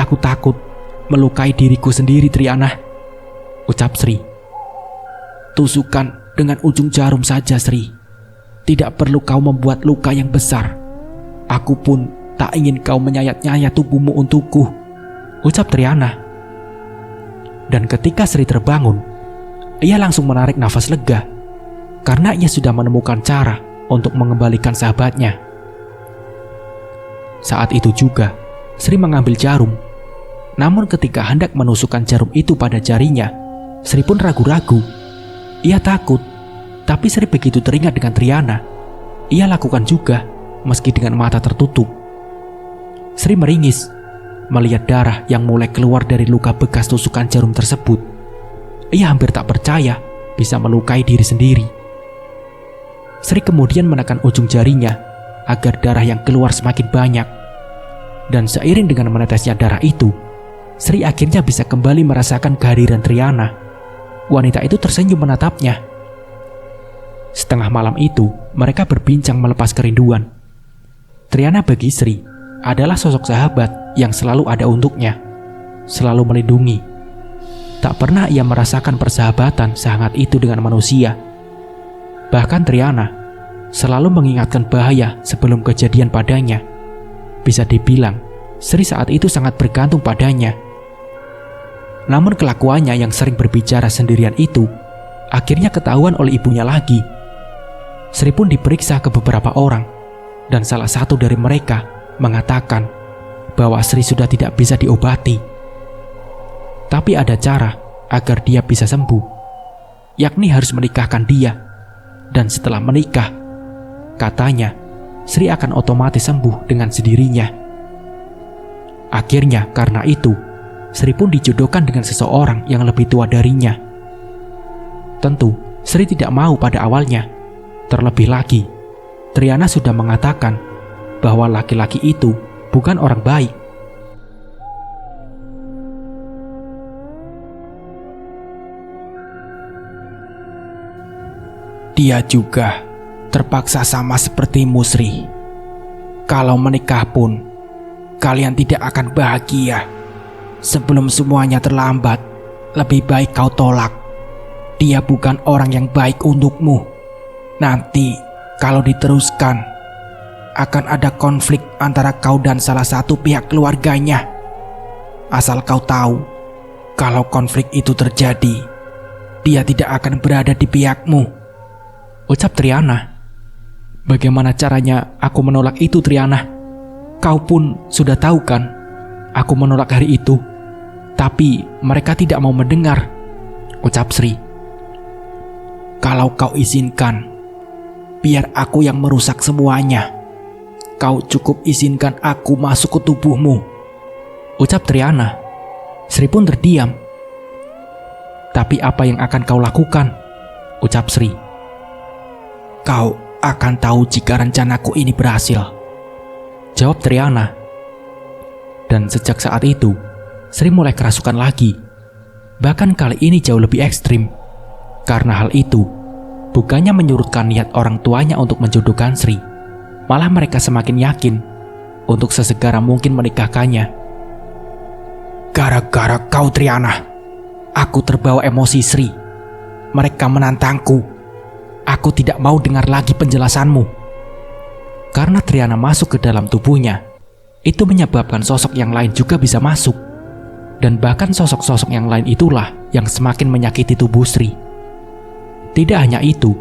aku takut melukai diriku sendiri, Triana, ucap Sri. Tusukan dengan ujung jarum saja, Sri. Tidak perlu kau membuat luka yang besar. Aku pun tak ingin kau menyayat-nyayat tubuhmu untukku, ucap Triana. Dan ketika Sri terbangun, ia langsung menarik nafas lega karena ia sudah menemukan cara untuk mengembalikan sahabatnya. Saat itu juga, Sri mengambil jarum. Namun ketika hendak menusukkan jarum itu pada jarinya, Sri pun ragu-ragu. Ia takut, tapi Sri begitu teringat dengan Triana. Ia lakukan juga, meski dengan mata tertutup. Sri meringis, melihat darah yang mulai keluar dari luka bekas tusukan jarum tersebut. Ia hampir tak percaya bisa melukai diri sendiri. Sri kemudian menekan ujung jarinya agar darah yang keluar semakin banyak. Dan seiring dengan menetesnya darah itu, Sri akhirnya bisa kembali merasakan kehadiran Triana. Wanita itu tersenyum menatapnya. Setengah malam itu, mereka berbincang melepas kerinduan. Triana bagi Sri adalah sosok sahabat yang selalu ada untuknya, selalu melindungi. Tak pernah ia merasakan persahabatan sehangat itu dengan manusia. Bahkan Triana selalu mengingatkan bahaya sebelum kejadian padanya. Bisa dibilang, Sri saat itu sangat bergantung padanya. Namun kelakuannya yang sering berbicara sendirian itu akhirnya ketahuan oleh ibunya lagi. Sri pun diperiksa ke beberapa orang, dan salah satu dari mereka mengatakan bahwa Sri sudah tidak bisa diobati. Tapi ada cara agar dia bisa sembuh, yakni harus menikahkan dia. Dan setelah menikah, katanya Sri akan otomatis sembuh dengan sendirinya. Akhirnya karena itu, Sri pun dijodohkan dengan seseorang yang lebih tua darinya. Tentu, Sri tidak mau pada awalnya. Terlebih lagi, Triana sudah mengatakan bahwa laki-laki itu bukan orang baik. Dia juga terpaksa sama sepertimu, Sri. Kalau menikah pun, kalian tidak akan bahagia. Sebelum semuanya terlambat, lebih baik kau tolak. Dia bukan orang yang baik untukmu. Nanti, kalau diteruskan, akan ada konflik antara kau dan salah satu pihak keluarganya. Asal kau tahu, kalau konflik itu terjadi, dia tidak akan berada di pihakmu, ucap Triana. Bagaimana caranya aku menolak itu, Triana? Kau pun sudah tahu kan, aku menolak hari itu. Tapi mereka tidak mau mendengar, ucap Sri. Kalau kau izinkan, biar aku yang merusak semuanya. Kau cukup izinkan aku masuk ke tubuhmu, ucap Triana. Sri pun terdiam. "Tapi apa yang akan kau lakukan?" ucap Sri. "Kau akan tahu jika rencanaku ini berhasil," jawab Triana. Dan sejak saat itu, Sri mulai kerasukan lagi. Bahkan kali ini jauh lebih ekstrim. Karena hal itu, bukannya menyurutkan niat orang tuanya untuk menjodohkan Sri, malah mereka semakin yakin untuk sesegera mungkin menikahkannya. "Gara-gara kau, Triana, aku terbawa emosi, Sri. Mereka menantangku. Aku tidak mau dengar lagi penjelasanmu." Karena Triana masuk ke dalam tubuhnya, itu menyebabkan sosok yang lain juga bisa masuk. Dan bahkan sosok-sosok yang lain itulah yang semakin menyakiti tubuh Sri. Tidak hanya itu,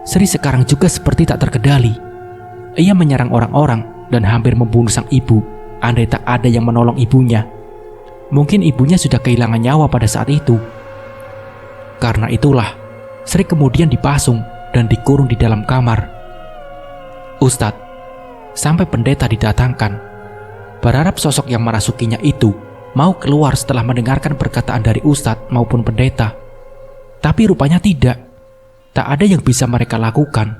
Sri sekarang juga seperti tak terkendali. Ia menyerang orang-orang dan hampir membunuh sang ibu, andai tak ada yang menolong ibunya. Mungkin ibunya sudah kehilangan nyawa pada saat itu. Karena itulah, Sri kemudian dipasung dan dikurung di dalam kamar. Ustadz, sampai pendeta didatangkan, berharap sosok yang merasukinya itu mau keluar setelah mendengarkan perkataan dari Ustadz maupun pendeta. Tapi rupanya tidak. Tak ada yang bisa mereka lakukan.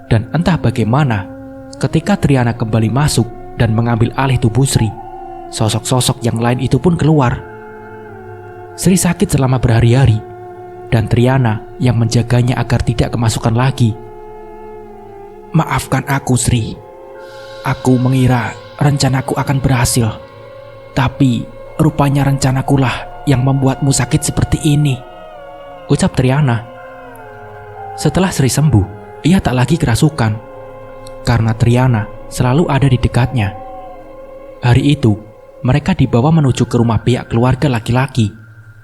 Dan entah bagaimana, ketika Triana kembali masuk dan mengambil alih tubuh Sri, sosok-sosok yang lain itu pun keluar. Sri sakit selama berhari-hari, dan Triana yang menjaganya agar tidak kemasukan lagi. "Maafkan aku, Sri. Aku mengira rencanaku akan berhasil. Tapi rupanya rencanakulah yang membuatmu sakit seperti ini," ucap Triana. Setelah Sri sembuh, ia tak lagi kerasukan. Karena Triana selalu ada di dekatnya. Hari itu, mereka dibawa menuju ke rumah pihak keluarga laki-laki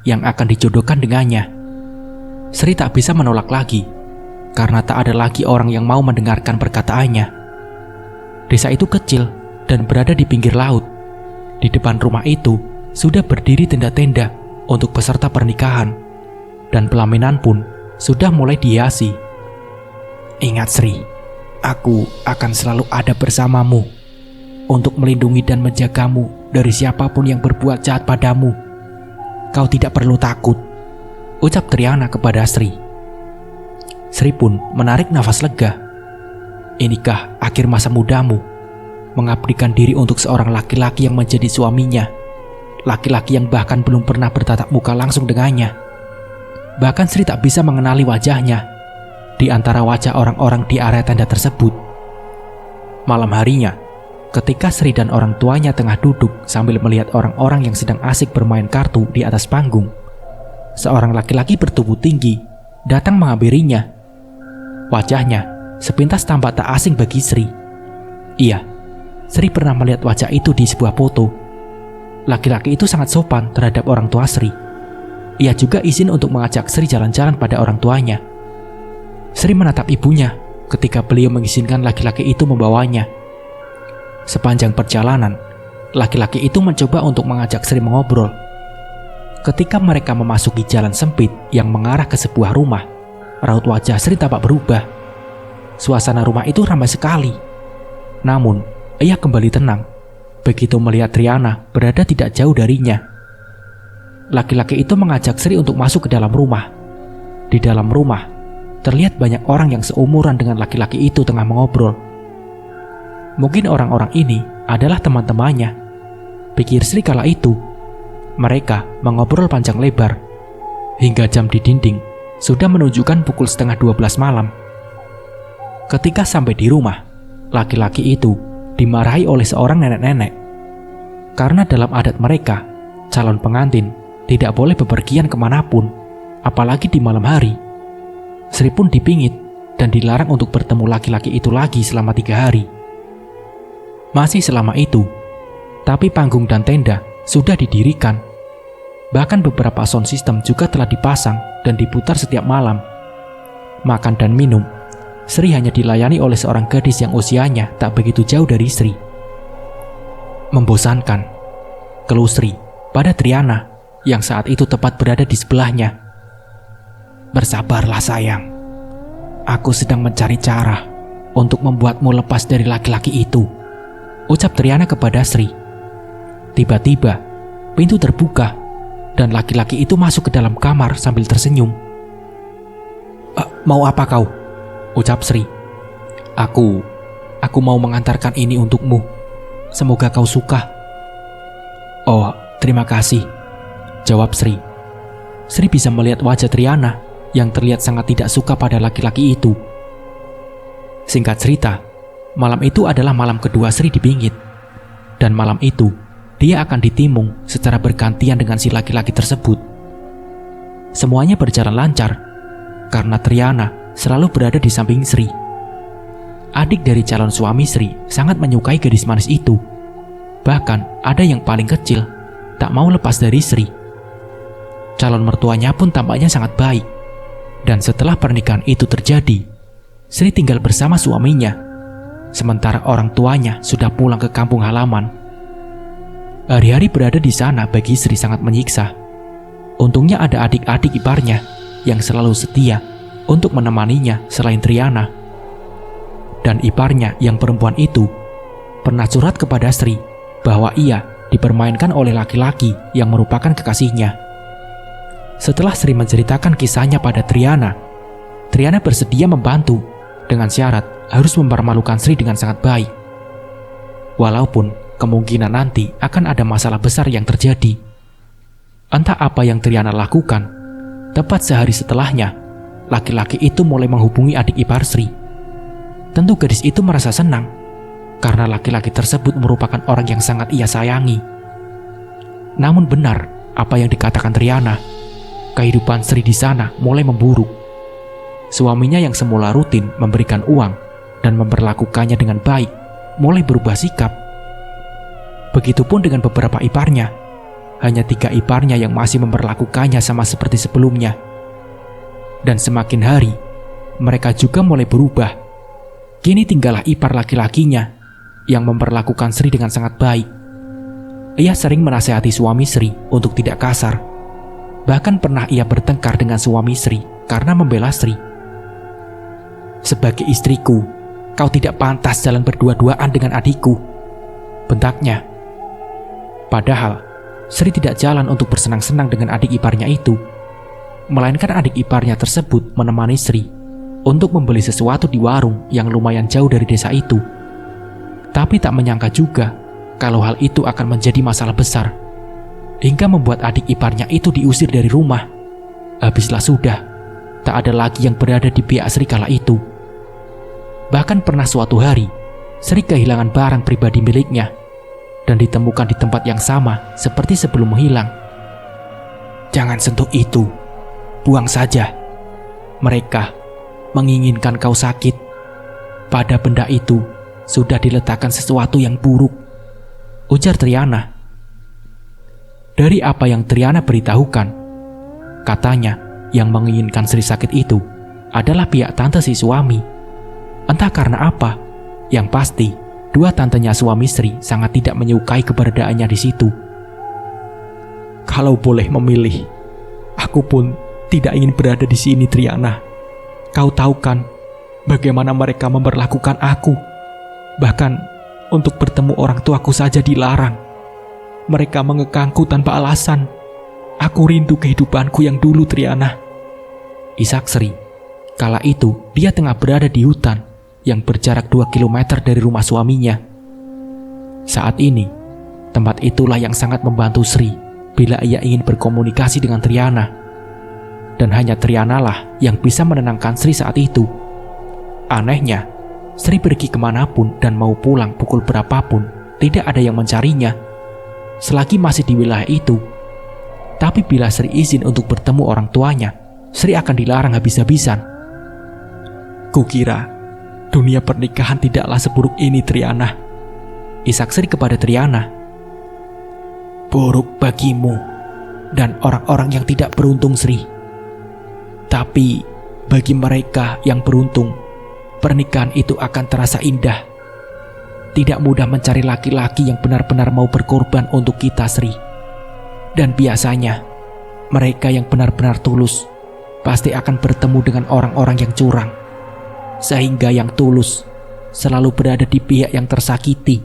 yang akan dijodohkan dengannya. Sri tak bisa menolak lagi, karena tak ada lagi orang yang mau mendengarkan perkataannya. Desa itu kecil dan berada di pinggir laut. Di depan rumah itu sudah berdiri tenda-tenda untuk peserta pernikahan, dan pelaminan pun sudah mulai dihiasi. "Ingat, Sri, aku akan selalu ada bersamamu untuk melindungi dan menjagamu dari siapapun yang berbuat jahat padamu. Kau tidak perlu takut," ucap Triana kepada Sri. Sri pun menarik nafas lega. Inikah akhir masa mudamu? Mengabdikan diri untuk seorang laki-laki yang menjadi suaminya. Laki-laki yang bahkan belum pernah bertatap muka langsung dengannya. Bahkan Sri tak bisa mengenali wajahnya di antara wajah orang-orang di area tenda tersebut. Malam harinya, ketika Sri dan orang tuanya tengah duduk sambil melihat orang-orang yang sedang asik bermain kartu di atas panggung, seorang laki-laki bertubuh tinggi datang menghampirinya. Wajahnya sepintas tampak tak asing bagi Sri. Iya, Sri pernah melihat wajah itu di sebuah foto. Laki-laki itu sangat sopan terhadap orang tua Sri. Ia juga izin untuk mengajak Sri jalan-jalan pada orang tuanya. Sri menatap ibunya ketika beliau mengizinkan laki-laki itu membawanya. Sepanjang perjalanan, laki-laki itu mencoba untuk mengajak Sri mengobrol. Ketika mereka memasuki jalan sempit yang mengarah ke sebuah rumah, raut wajah Sri tampak berubah. Suasana rumah itu ramai sekali. Namun, ia kembali tenang begitu melihat Triana berada tidak jauh darinya. Laki-laki itu mengajak Sri untuk masuk ke dalam rumah. Di dalam rumah, terlihat banyak orang yang seumuran dengan laki-laki itu tengah mengobrol. Mungkin orang-orang ini adalah teman-temannya, pikir Sri kala itu. Mereka mengobrol panjang lebar, hingga jam di dinding sudah menunjukkan pukul 11:30 malam. Ketika sampai di rumah, laki-laki itu dimarahi oleh seorang nenek-nenek. Karena dalam adat mereka, calon pengantin tidak boleh bepergian kemanapun, apalagi di malam hari. Sri pun dipingit dan dilarang untuk bertemu laki-laki itu lagi selama 3 hari. Masih selama itu, tapi panggung dan tenda sudah didirikan. Bahkan beberapa sound system juga telah dipasang dan diputar setiap malam. Makan dan minum, Sri hanya dilayani oleh seorang gadis yang usianya tak begitu jauh dari Sri. Membosankan, keluh Sri pada Triana yang saat itu tepat berada di sebelahnya. "Bersabarlah sayang, aku sedang mencari cara untuk membuatmu lepas dari laki-laki itu," ucap Triana kepada Sri. Tiba-tiba, pintu terbuka dan laki-laki itu masuk ke dalam kamar sambil tersenyum. Mau apa kau? Ucap Sri. Aku mau mengantarkan ini untukmu. Semoga kau suka. Oh, terima kasih, jawab Sri. Sri bisa melihat wajah Triana yang terlihat sangat tidak suka pada laki-laki itu. Singkat cerita, malam itu adalah malam kedua Sri di Bingit. Dan malam itu, dia akan ditimung secara bergantian dengan si laki-laki tersebut. Semuanya berjalan lancar, karena Triana selalu berada di samping Sri. Adik dari calon suami Sri sangat menyukai gadis manis itu. Bahkan ada yang paling kecil tak mau lepas dari Sri. Calon mertuanya pun tampaknya sangat baik. Dan setelah pernikahan itu terjadi, Sri tinggal bersama suaminya, sementara orang tuanya sudah pulang ke kampung halaman. Hari-hari berada di sana bagi Sri sangat menyiksa. Untungnya ada adik-adik iparnya yang selalu setia untuk menemaninya selain Triana. Dan iparnya yang perempuan itu pernah curhat kepada Sri bahwa ia dipermainkan oleh laki-laki yang merupakan kekasihnya. Setelah Sri menceritakan kisahnya pada Triana, Triana bersedia membantu dengan syarat harus mempermalukan Sri dengan sangat baik. Walaupun kemungkinan nanti akan ada masalah besar yang terjadi. Entah apa yang Triana lakukan, tepat sehari setelahnya, laki-laki itu mulai menghubungi adik ipar Sri. Tentu gadis itu merasa senang, karena laki-laki tersebut merupakan orang yang sangat ia sayangi. Namun benar apa yang dikatakan Triana, kehidupan Sri di sana mulai memburuk. Suaminya yang semula rutin memberikan uang dan memperlakukannya dengan baik, mulai berubah sikap. Begitupun dengan beberapa iparnya. Hanya 3 iparnya yang masih memperlakukannya sama seperti sebelumnya. Dan semakin hari, mereka juga mulai berubah. Kini tinggallah ipar laki-lakinya yang memperlakukan Sri dengan sangat baik. Ia sering menasihati suami Sri untuk tidak kasar. Bahkan pernah ia bertengkar dengan suami Sri karena membela Sri. "Sebagai istriku, kau tidak pantas jalan berdua-duaan dengan adikku," bentaknya. Padahal, Sri tidak jalan untuk bersenang-senang dengan adik iparnya itu, melainkan adik iparnya tersebut menemani Sri untuk membeli sesuatu di warung yang lumayan jauh dari desa itu. Tapi tak menyangka juga kalau hal itu akan menjadi masalah besar, hingga membuat adik iparnya itu diusir dari rumah. Habislah sudah, tak ada lagi yang berada di pihak Sri kala itu. Bahkan pernah suatu hari, Sri kehilangan barang pribadi miliknya dan ditemukan di tempat yang sama seperti sebelum menghilang. "Jangan sentuh itu, buang saja. Mereka menginginkan kau sakit. Pada benda itu sudah diletakkan sesuatu yang buruk," ujar Triana. Dari apa yang Triana beritahukan, katanya yang menginginkan Sri sakit itu adalah pihak tante si suami. Entah karena apa, yang pasti 2 tantenya suami Sri sangat tidak menyukai keberadaannya di situ. "Kalau boleh memilih, aku pun tidak ingin berada di sini, Triana. Kau tahu kan bagaimana mereka memperlakukan aku. Bahkan untuk bertemu orang tuaku saja dilarang. Mereka mengekangku tanpa alasan. Aku rindu kehidupanku yang dulu, Triana," isak Sri. Kala itu dia tengah berada di hutan yang berjarak 2 km dari rumah suaminya. Saat ini, tempat itulah yang sangat membantu Sri bila ia ingin berkomunikasi dengan Triana. Dan hanya Triana lah yang bisa menenangkan Sri saat itu. Anehnya, Sri pergi kemanapun dan mau pulang pukul berapapun, tidak ada yang mencarinya, selagi masih di wilayah itu. Tapi bila Sri izin untuk bertemu orang tuanya, Sri akan dilarang habis-habisan. "Kukira dunia pernikahan tidaklah seburuk ini, Triana," isak Sri kepada Triana. "Buruk bagimu dan orang-orang yang tidak beruntung, Sri. Tapi bagi mereka yang beruntung, pernikahan itu akan terasa indah. Tidak mudah mencari laki-laki yang benar-benar mau berkorban untuk kita, Sri. Dan biasanya, mereka yang benar-benar tulus pasti akan bertemu dengan orang-orang yang curang. Sehingga yang tulus selalu berada di pihak yang tersakiti,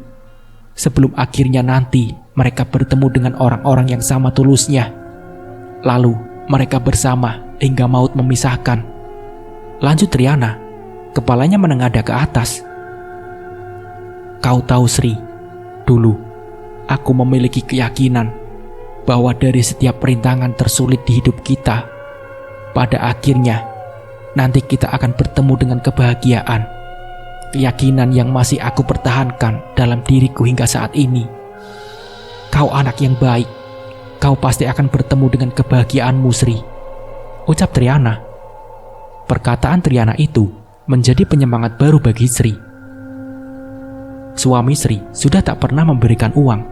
sebelum akhirnya nanti mereka bertemu dengan orang-orang yang sama tulusnya. Lalu mereka bersama hingga maut memisahkan. Lanjut Triana, kepalanya menengadah ke atas. Kau tahu Sri, dulu aku memiliki keyakinan bahwa dari setiap perintangan tersulit di hidup kita, pada akhirnya nanti kita akan bertemu dengan kebahagiaan. Keyakinan yang masih aku pertahankan dalam diriku hingga saat ini. Kau anak yang baik, kau pasti akan bertemu dengan kebahagiaanmu Sri, ucap Triana. Perkataan Triana itu menjadi penyemangat baru bagi Sri. Suami Sri sudah tak pernah memberikan uang,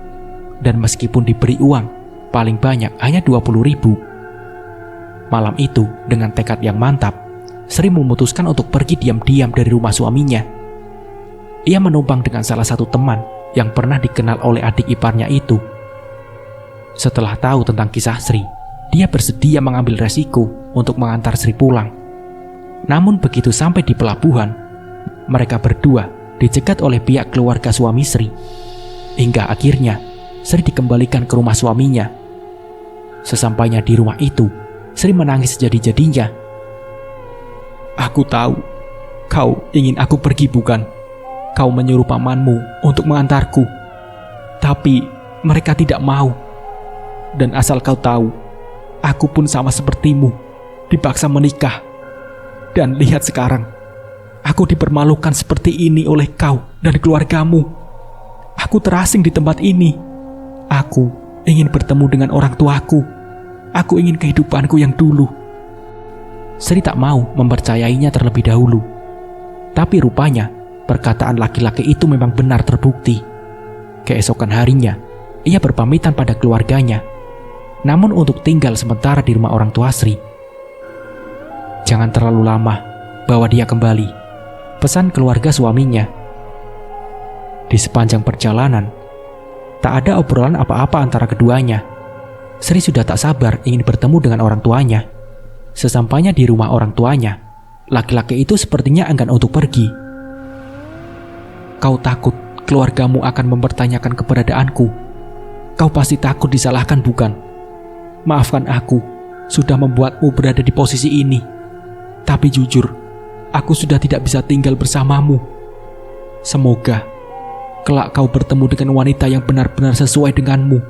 dan meskipun diberi uang, paling banyak hanya 20.000. Malam itu, dengan tekad yang mantap, Sri memutuskan untuk pergi diam-diam dari rumah suaminya. Ia menumpang dengan salah satu teman yang pernah dikenal oleh adik iparnya itu. Setelah tahu tentang kisah Sri, dia bersedia mengambil resiko untuk mengantar Sri pulang. Namun begitu sampai di pelabuhan, mereka berdua dicegat oleh pihak keluarga suami Sri. Hingga akhirnya Sri dikembalikan ke rumah suaminya. Sesampainya di rumah itu, Sri menangis sejadi-jadinya. Aku tahu, kau ingin aku pergi bukan? Kau menyuruh pamanmu untuk mengantarku. Tapi mereka tidak mau. Dan asal kau tahu, aku pun sama sepertimu, dipaksa menikah. Dan lihat sekarang, aku dipermalukan seperti ini oleh kau dan keluargamu. Aku terasing di tempat ini. Aku ingin bertemu dengan orang tuaku. Aku ingin kehidupanku yang dulu. Sri tak mau mempercayainya terlebih dahulu. Tapi rupanya, perkataan laki-laki itu memang benar terbukti. Keesokan harinya, ia berpamitan pada keluarganya, namun untuk tinggal sementara di rumah orang tua Sri. Jangan terlalu lama, bawa dia kembali, pesan keluarga suaminya. Di sepanjang perjalanan, tak ada obrolan apa-apa antara keduanya. Sri sudah tak sabar ingin bertemu dengan orang tuanya. Sesampainya di rumah orang tuanya, laki-laki itu sepertinya enggan untuk pergi. Kau takut keluargamu akan mempertanyakan keberadaanku. Kau pasti takut disalahkan bukan? Maafkan aku sudah membuatmu berada di posisi ini. Tapi jujur, aku sudah tidak bisa tinggal bersamamu. Semoga kelak kau bertemu dengan wanita yang benar-benar sesuai denganmu,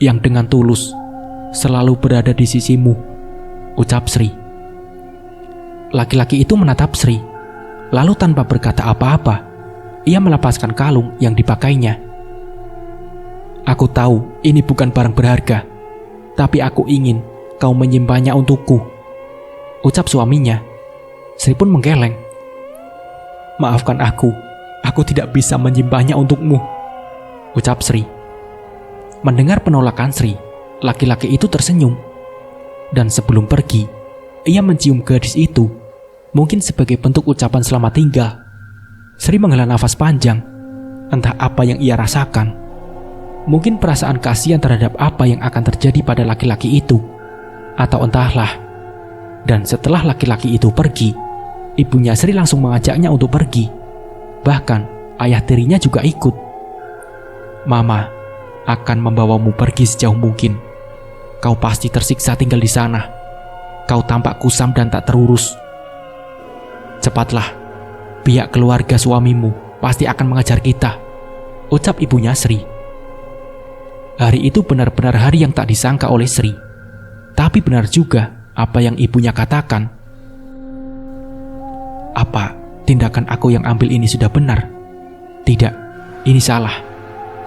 yang dengan tulus selalu berada di sisimu, ucap Sri. Laki-laki itu menatap Sri, lalu tanpa berkata apa-apa, ia melepaskan kalung yang dipakainya. Aku tahu ini bukan barang berharga, tapi aku ingin kau menyimpannya untukku, ucap suaminya. Sri pun menggeleng. Maafkan aku tidak bisa menyimpannya untukmu, ucap Sri. Mendengar penolakan Sri, laki-laki itu tersenyum. Dan sebelum pergi, ia mencium gadis itu, mungkin sebagai bentuk ucapan selamat tinggal. Sri menghela nafas panjang, entah apa yang ia rasakan. Mungkin perasaan kasihan terhadap apa yang akan terjadi pada laki-laki itu, atau entahlah. Dan setelah laki-laki itu pergi, ibunya Sri langsung mengajaknya untuk pergi. Bahkan ayah tirinya juga ikut. Mama akan membawamu pergi sejauh mungkin. Kau pasti tersiksa tinggal di sana. Kau tampak kusam dan tak terurus. Cepatlah, pihak keluarga suamimu pasti akan mengejar kita, ucap ibunya Sri. Hari itu benar-benar hari yang tak disangka oleh Sri. Tapi benar juga apa yang ibunya katakan. Apa tindakan aku yang ambil ini sudah benar? Tidak, ini salah.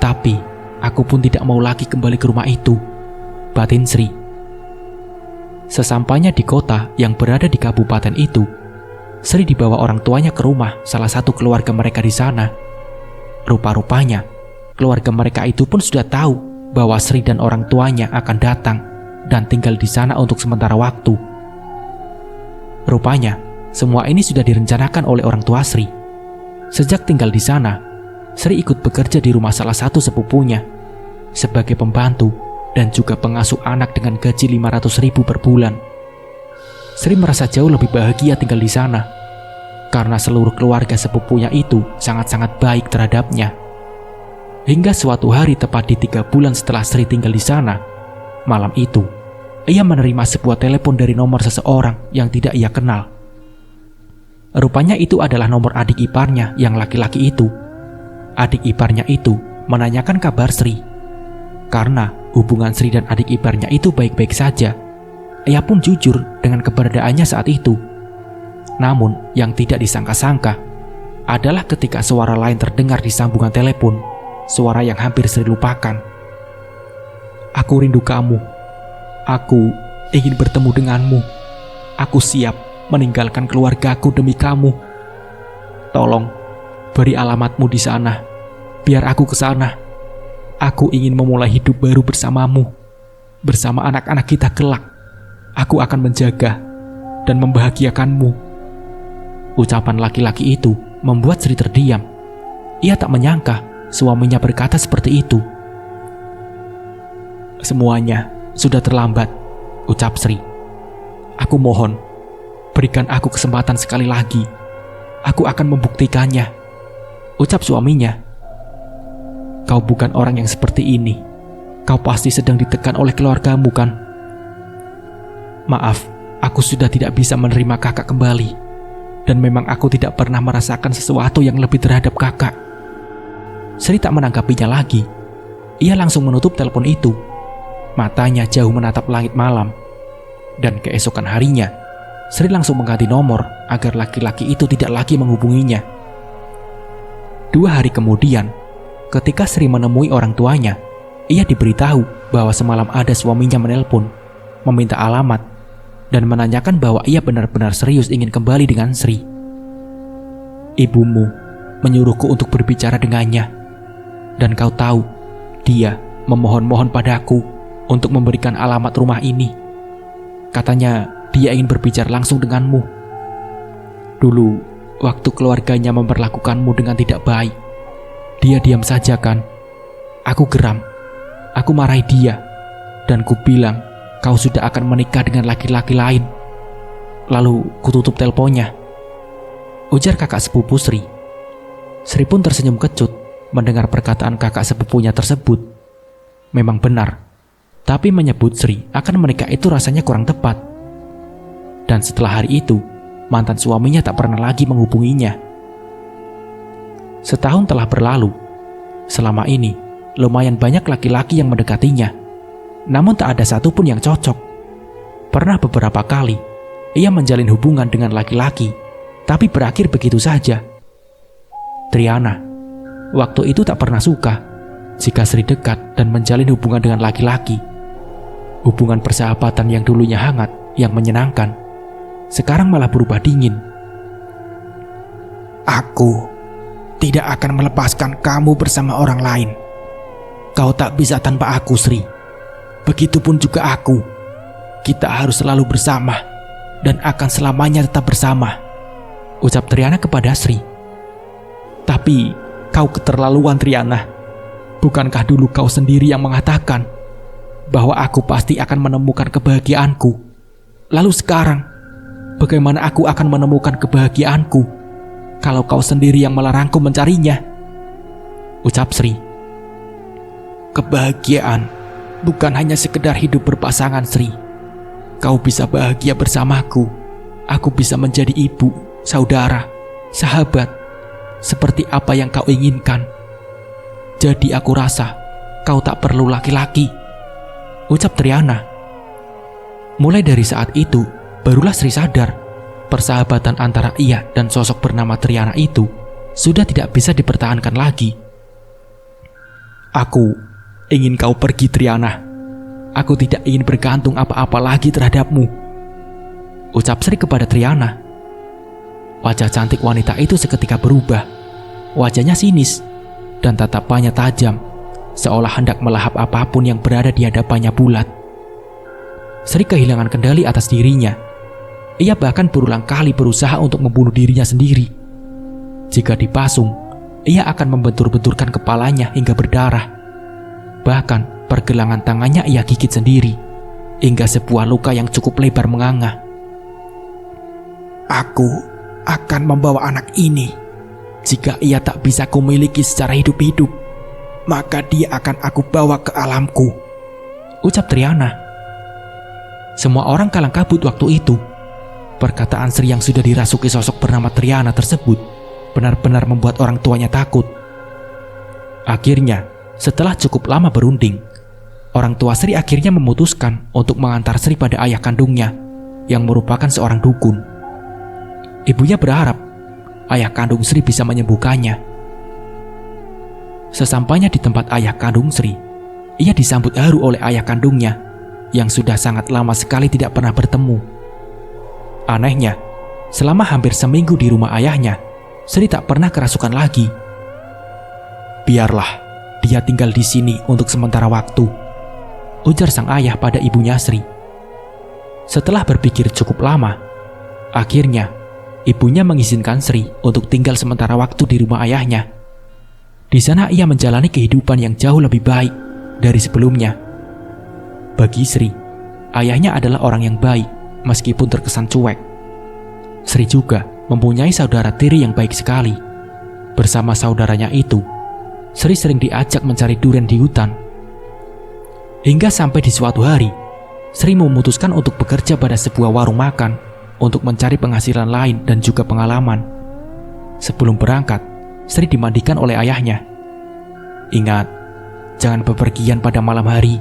Tapi aku pun tidak mau lagi kembali ke rumah itu, batin Sri. Sesampainya di kota yang berada di kabupaten itu, Sri dibawa orang tuanya ke rumah salah satu keluarga mereka di sana. Rupa-rupanya, keluarga mereka itu pun sudah tahu bahwa Sri dan orang tuanya akan datang dan tinggal di sana untuk sementara waktu. Rupanya, semua ini sudah direncanakan oleh orang tua Sri. Sejak tinggal di sana, Sri ikut bekerja di rumah salah satu sepupunya sebagai pembantu dan juga pengasuh anak dengan gaji 500.000 per bulan. Sri merasa jauh lebih bahagia tinggal di sana karena seluruh keluarga sepupunya itu sangat-sangat baik terhadapnya. Hingga suatu hari tepat di 3 bulan setelah Sri tinggal di sana, malam itu ia menerima sebuah telepon dari nomor seseorang yang tidak ia kenal. Rupanya itu adalah nomor adik iparnya yang laki-laki itu. Adik iparnya itu menanyakan kabar Sri. Karena hubungan Sri dan adik iparnya itu baik-baik saja, ia pun jujur dengan keberadaannya saat itu. Namun yang tidak disangka-sangka adalah ketika suara lain terdengar di sambungan telepon, suara yang hampir Sri lupakan. "Aku rindu kamu. Aku ingin bertemu denganmu. Aku siap meninggalkan keluargaku demi kamu. Tolong beri alamatmu di sana, biar aku ke sana. Aku ingin memulai hidup baru bersamamu. Bersama anak-anak kita kelak. Aku akan menjaga dan membahagiakanmu." Ucapan laki-laki itu membuat Sri terdiam. Ia tak menyangka suaminya berkata seperti itu. "Semuanya sudah terlambat," ucap Sri. "Aku mohon, berikan aku kesempatan sekali lagi. Aku akan membuktikannya," ucap suaminya. "Kau bukan orang yang seperti ini. Kau pasti sedang ditekan oleh keluargamu, kan? Maaf, aku sudah tidak bisa menerima kakak kembali. Dan memang aku tidak pernah merasakan sesuatu yang lebih terhadap kakak." Sri tak menanggapinya lagi. Ia langsung menutup telepon itu. Matanya jauh menatap langit malam. Dan keesokan harinya, Sri langsung mengganti nomor agar laki-laki itu tidak lagi menghubunginya. 2 hari kemudian, ketika Sri menemui orang tuanya, ia diberitahu bahwa semalam ada suaminya menelpon, meminta alamat, dan menanyakan bahwa ia benar-benar serius ingin kembali dengan Sri. "Ibumu menyuruhku untuk berbicara dengannya. Dan kau tahu, dia memohon-mohon padaku untuk memberikan alamat rumah ini. Katanya dia ingin berbicara langsung denganmu. Dulu, waktu keluarganya memperlakukanmu dengan tidak baik, dia diam saja kan? Aku geram. Aku marahi dia. Dan ku bilang, kau sudah akan menikah dengan laki-laki lain. Lalu kututup teleponnya," ujar kakak sepupu Sri. Sri pun tersenyum kecut mendengar perkataan kakak sepupunya tersebut. Memang benar, tapi menyebut Sri akan menikah itu rasanya kurang tepat. Dan setelah hari itu, mantan suaminya tak pernah lagi menghubunginya. Setahun telah berlalu. Selama ini, lumayan banyak laki-laki yang mendekatinya. Namun tak ada satupun yang cocok. Pernah beberapa kali, ia menjalin hubungan dengan laki-laki, tapi berakhir begitu saja. Triana, waktu itu tak pernah suka jika Sri dekat dan menjalin hubungan dengan laki-laki. Hubungan persahabatan yang dulunya hangat, yang menyenangkan, sekarang malah berubah dingin. "Aku tidak akan melepaskan kamu bersama orang lain. Kau tak bisa tanpa aku, Sri. Begitupun juga aku. Kita harus selalu bersama dan akan selamanya tetap bersama," ucap Triana kepada Sri. "Tapi kau keterlaluan, Triana. Bukankah dulu kau sendiri yang mengatakan bahwa aku pasti akan menemukan kebahagiaanku? Lalu sekarang, bagaimana aku akan menemukan kebahagiaanku kalau kau sendiri yang melarangku mencarinya?" ucap Sri. "Kebahagiaan bukan hanya sekedar hidup berpasangan, Sri. Kau bisa bahagia bersamaku. Aku bisa menjadi ibu, saudara, sahabat, seperti apa yang kau inginkan. Jadi aku rasa kau tak perlu laki-laki," ucap Triana. Mulai dari saat itu, barulah Sri sadar persahabatan antara ia dan sosok bernama Triana itu sudah tidak bisa dipertahankan lagi. "Aku ingin kau pergi, Triana. Aku tidak ingin bergantung apa-apa lagi terhadapmu," ucap Sri kepada Triana. Wajah cantik wanita itu seketika berubah. Wajahnya sinis dan tatapannya tajam, seolah hendak melahap apapun yang berada di hadapannya bulat. Sri kehilangan kendali atas dirinya. Ia bahkan berulang kali berusaha untuk membunuh dirinya sendiri. Jika dipasung, ia akan membentur-benturkan kepalanya hingga berdarah. Bahkan pergelangan tangannya ia gigit sendiri, hingga sebuah luka yang cukup lebar menganga. "Aku akan membawa anak ini. Jika ia tak bisa kumiliki secara hidup-hidup, maka dia akan aku bawa ke alamku," ucap Triana. Semua orang kalang kabut waktu itu. Perkataan Sri yang sudah dirasuki sosok bernama Triana tersebut benar-benar membuat orang tuanya takut. Akhirnya, setelah cukup lama berunding, orang tua Sri akhirnya memutuskan untuk mengantar Sri pada ayah kandungnya yang merupakan seorang dukun. Ibunya berharap ayah kandung Sri bisa menyembuhkannya. Sesampainya di tempat ayah kandung Sri, ia disambut haru oleh ayah kandungnya yang sudah sangat lama sekali tidak pernah bertemu. Anehnya, selama hampir seminggu di rumah ayahnya, Sri tak pernah kerasukan lagi. "Biarlah dia tinggal di sini untuk sementara waktu," ujar sang ayah pada ibunya Sri. Setelah berpikir cukup lama, akhirnya ibunya mengizinkan Sri untuk tinggal sementara waktu di rumah ayahnya. Di sana ia menjalani kehidupan yang jauh lebih baik dari sebelumnya. Bagi Sri, ayahnya adalah orang yang baik meskipun terkesan cuek. Sri juga mempunyai saudara tiri yang baik sekali. Bersama saudaranya itu, Sri sering diajak mencari durian di hutan. Hingga sampai di suatu hari, Sri memutuskan untuk bekerja pada sebuah warung makan untuk mencari penghasilan lain dan juga pengalaman. Sebelum berangkat, Sri dimandikan oleh ayahnya. "Ingat, jangan bepergian pada malam hari,"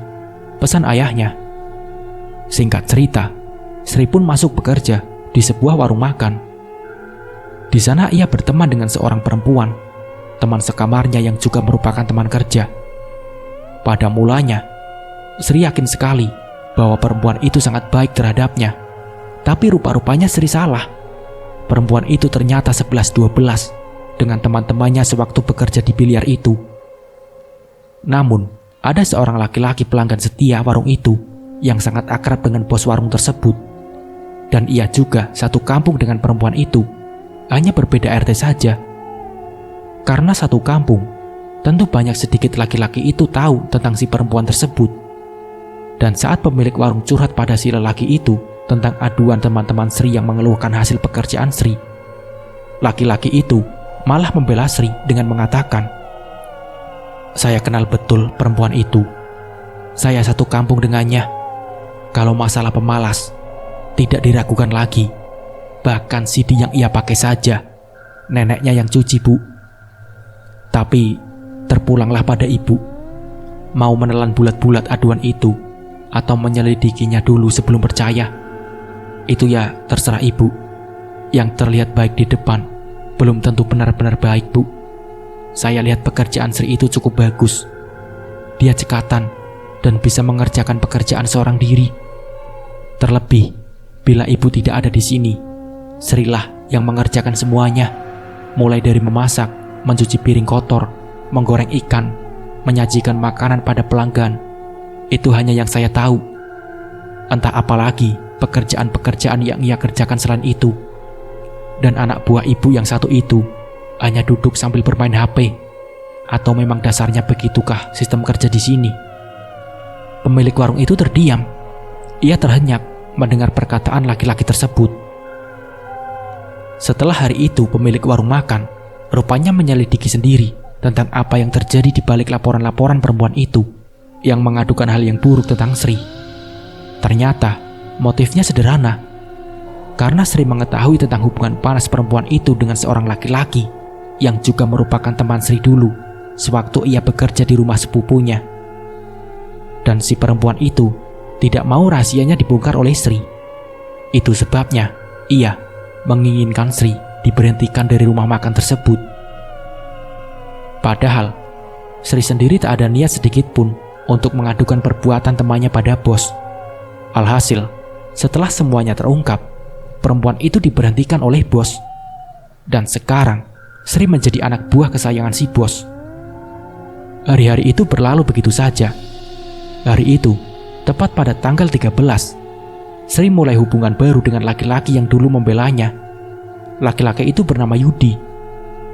pesan ayahnya. Singkat cerita, Sri pun masuk bekerja di sebuah warung makan. Di sana ia berteman dengan seorang perempuan, teman sekamarnya yang juga merupakan teman kerja. Pada mulanya, Sri yakin sekali bahwa perempuan itu sangat baik terhadapnya. Tapi rupa-rupanya Sri salah. Perempuan itu ternyata 11-12 dengan teman-temannya sewaktu bekerja di biliar itu. Namun, ada seorang laki-laki pelanggan setia warung itu yang sangat akrab dengan bos warung tersebut. Dan ia juga satu kampung dengan perempuan itu, hanya berbeda RT saja. Karena satu kampung, tentu banyak sedikit laki-laki itu tahu tentang si perempuan tersebut. Dan saat pemilik warung curhat pada si lelaki itu tentang aduan teman-teman Sri yang mengeluhkan hasil pekerjaan Sri, laki-laki itu malah membela Sri dengan mengatakan, "Saya kenal betul perempuan itu. Saya satu kampung dengannya. Kalau masalah pemalas, tidak diragukan lagi. Bahkan CD yang ia pakai saja, neneknya yang cuci, Bu. Tapi terpulanglah pada ibu. Mau menelan bulat-bulat aduan itu atau menyelidikinya dulu sebelum percaya, itu ya terserah ibu. Yang terlihat baik di depan belum tentu benar-benar baik, Bu. Saya lihat pekerjaan Sri itu cukup bagus. Dia cekatan dan bisa mengerjakan pekerjaan seorang diri. Terlebih, bila ibu tidak ada di sini, Sri lah yang mengerjakan semuanya, mulai dari memasak, mencuci piring kotor, menggoreng ikan, menyajikan makanan pada pelanggan. Itu hanya yang saya tahu. Entah apalagi pekerjaan-pekerjaan yang ia kerjakan selain itu. Dan anak buah ibu yang satu itu hanya duduk sambil bermain HP. Atau memang dasarnya begitukah sistem kerja di sini?" Pemilik warung itu terdiam. Ia terhenyak mendengar perkataan laki-laki tersebut. Setelah hari itu pemilik warung makan rupanya menyelidiki sendiri tentang apa yang terjadi di balik laporan-laporan perempuan itu yang mengadukan hal yang buruk tentang Sri. Ternyata motifnya sederhana. Karena Sri mengetahui tentang hubungan panas perempuan itu dengan seorang laki-laki yang juga merupakan teman Sri dulu sewaktu ia bekerja di rumah sepupunya. Dan si perempuan itu tidak mau rahasianya dibongkar oleh Sri. Itu sebabnya ia menginginkan Sri diberhentikan dari rumah makan tersebut. Padahal Sri sendiri tak ada niat sedikit pun untuk mengadukan perbuatan temannya pada bos. Alhasil, setelah semuanya terungkap, perempuan itu diberhentikan oleh bos. Dan sekarang Sri menjadi anak buah kesayangan si bos. Hari-hari itu berlalu begitu saja. Hari itu, tepat pada tanggal 13, Sri mulai hubungan baru dengan laki-laki yang dulu membelanya. Laki-laki itu bernama Yudi.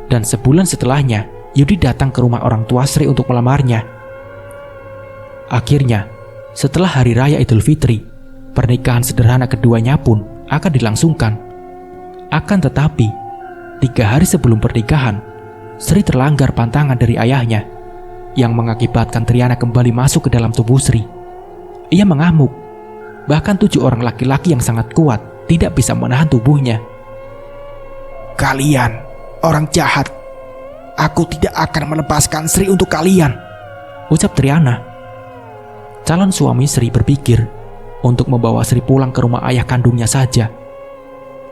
Dan sebulan setelahnya, Yudi datang ke rumah orang tua Sri untuk melamarnya. Akhirnya, setelah hari raya Idul Fitri, pernikahan sederhana keduanya pun akan dilangsungkan. Akan tetapi, 3 hari sebelum pernikahan, Sri terlanggar pantangan dari ayahnya yang mengakibatkan Triana kembali masuk ke dalam tubuh Sri. Ia mengamuk, Bahkan 7 orang laki-laki yang sangat kuat tidak bisa menahan tubuhnya. Kalian orang jahat. Aku tidak akan melepaskan Sri untuk kalian, ucap Triana. Calon suami Sri berpikir untuk membawa Sri pulang ke rumah ayah kandungnya saja.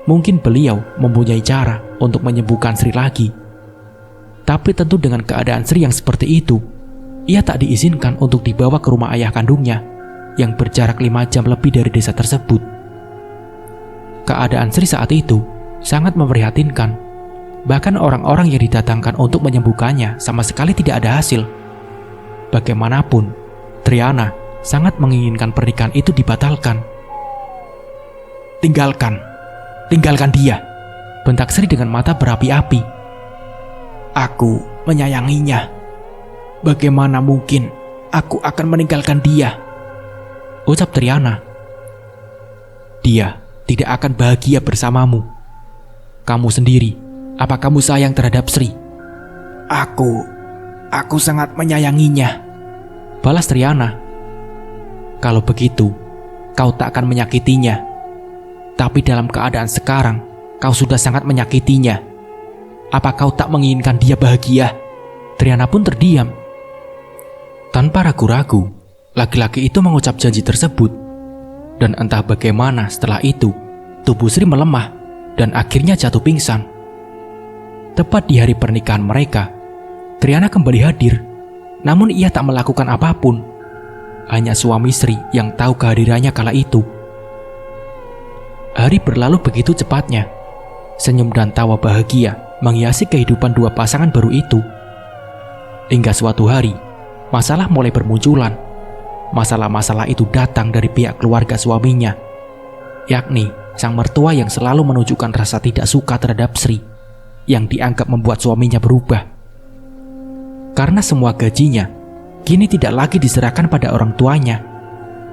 Mungkin beliau mempunyai cara untuk menyembuhkan Sri lagi. Tapi tentu dengan keadaan Sri yang seperti itu, ia tak diizinkan untuk dibawa ke rumah ayah kandungnya yang berjarak 5 jam lebih dari desa tersebut. Keadaan Sri saat itu sangat memprihatinkan. Bahkan orang-orang yang didatangkan untuk menyembuhkannya sama sekali tidak ada hasil. Bagaimanapun, Triana sangat menginginkan pernikahan itu dibatalkan. Tinggalkan dia, bentak Sri dengan mata berapi-api. Aku menyayanginya. Bagaimana mungkin aku akan meninggalkan dia, ucap Triana. Dia tidak akan bahagia bersamamu. Kamu sendiri, apa kamu sayang terhadap Sri? Aku sangat menyayanginya, balas Triana. Kalau begitu, kau tak akan menyakitinya. Tapi dalam keadaan sekarang, kau sudah sangat menyakitinya. Apa kau tak menginginkan dia bahagia? Triana pun terdiam. Tanpa ragu-ragu, laki-laki itu mengucap janji tersebut. Dan entah bagaimana setelah itu, tubuh Sri melemah dan akhirnya jatuh pingsan. Tepat di hari pernikahan mereka, Triana kembali hadir. Namun ia tak melakukan apapun. Hanya suami Sri yang tahu kehadirannya kala itu. Hari berlalu begitu cepatnya. Senyum dan tawa bahagia menghiasi kehidupan dua pasangan baru itu. Hingga suatu hari, masalah mulai bermunculan. Masalah-masalah itu datang dari pihak keluarga suaminya, yakni sang mertua yang selalu menunjukkan rasa tidak suka terhadap Sri, yang dianggap membuat suaminya berubah. Karena semua gajinya kini tidak lagi diserahkan pada orang tuanya,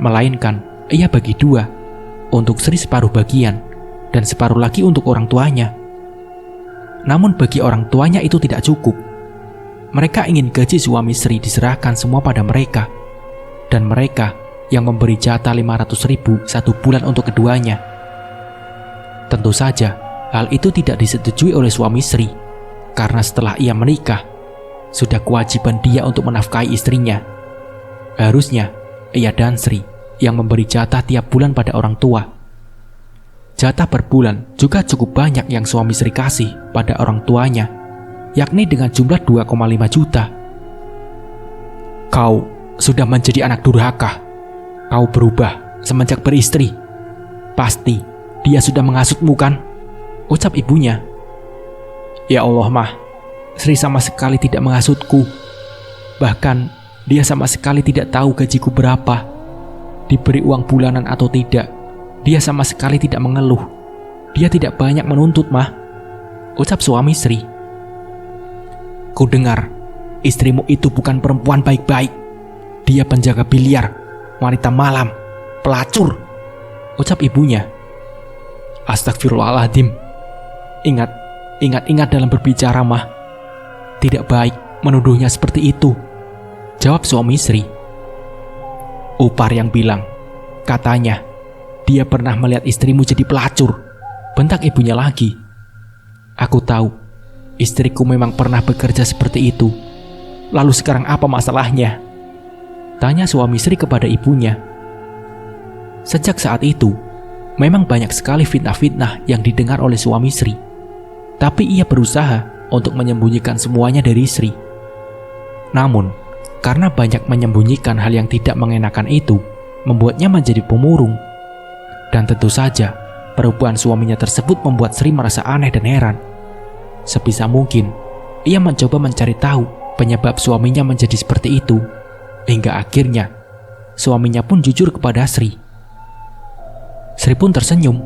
melainkan ia bagi 2, untuk Sri separuh bagian dan separuh lagi untuk orang tuanya. Namun bagi orang tuanya itu tidak cukup. Mereka ingin gaji suami Sri diserahkan semua pada mereka, dan mereka yang memberi jatah 500.000 1 bulan untuk keduanya. Tentu saja hal itu tidak disetujui oleh suami Sri, karena setelah ia menikah, sudah kewajiban dia untuk menafkahi istrinya. Harusnya ia dan Sri yang memberi jatah tiap bulan pada orang tua. Jatah per bulan juga cukup banyak yang suami Sri kasih pada orang tuanya, yakni dengan jumlah 2,5 juta. Kau sudah menjadi anak durhaka. Kau berubah semenjak beristri. Pasti dia sudah menghasutmu kan? Ucap ibunya. Ya Allah mah, Sri sama sekali tidak menghasutku. Bahkan dia sama sekali tidak tahu gajiku berapa. Diberi uang bulanan atau tidak, dia sama sekali tidak mengeluh. Dia tidak banyak menuntut mah, ucap suami Sri. Ku dengar istrimu itu bukan perempuan baik-baik. Dia penjaga biliar, wanita malam, pelacur, ucap ibunya. Astagfirullahaladzim. Ingat dalam berbicara mah. Tidak baik menuduhnya seperti itu, jawab suami Sri. Upar yang bilang, katanya dia pernah melihat istrimu jadi pelacur, bentak ibunya lagi. Aku tahu istriku memang pernah bekerja seperti itu. Lalu sekarang apa masalahnya? Tanya suami Sri kepada ibunya. Sejak saat itu, memang banyak sekali fitnah-fitnah yang didengar oleh suami Sri. Tapi ia berusaha untuk menyembunyikan semuanya dari Sri. Namun, karena banyak menyembunyikan hal yang tidak mengenakan itu, membuatnya menjadi pemurung. Dan tentu saja, perubahan suaminya tersebut membuat Sri merasa aneh dan heran. Sebisa mungkin, ia mencoba mencari tahu penyebab suaminya menjadi seperti itu. Hingga akhirnya, suaminya pun jujur kepada Sri. Sri pun tersenyum.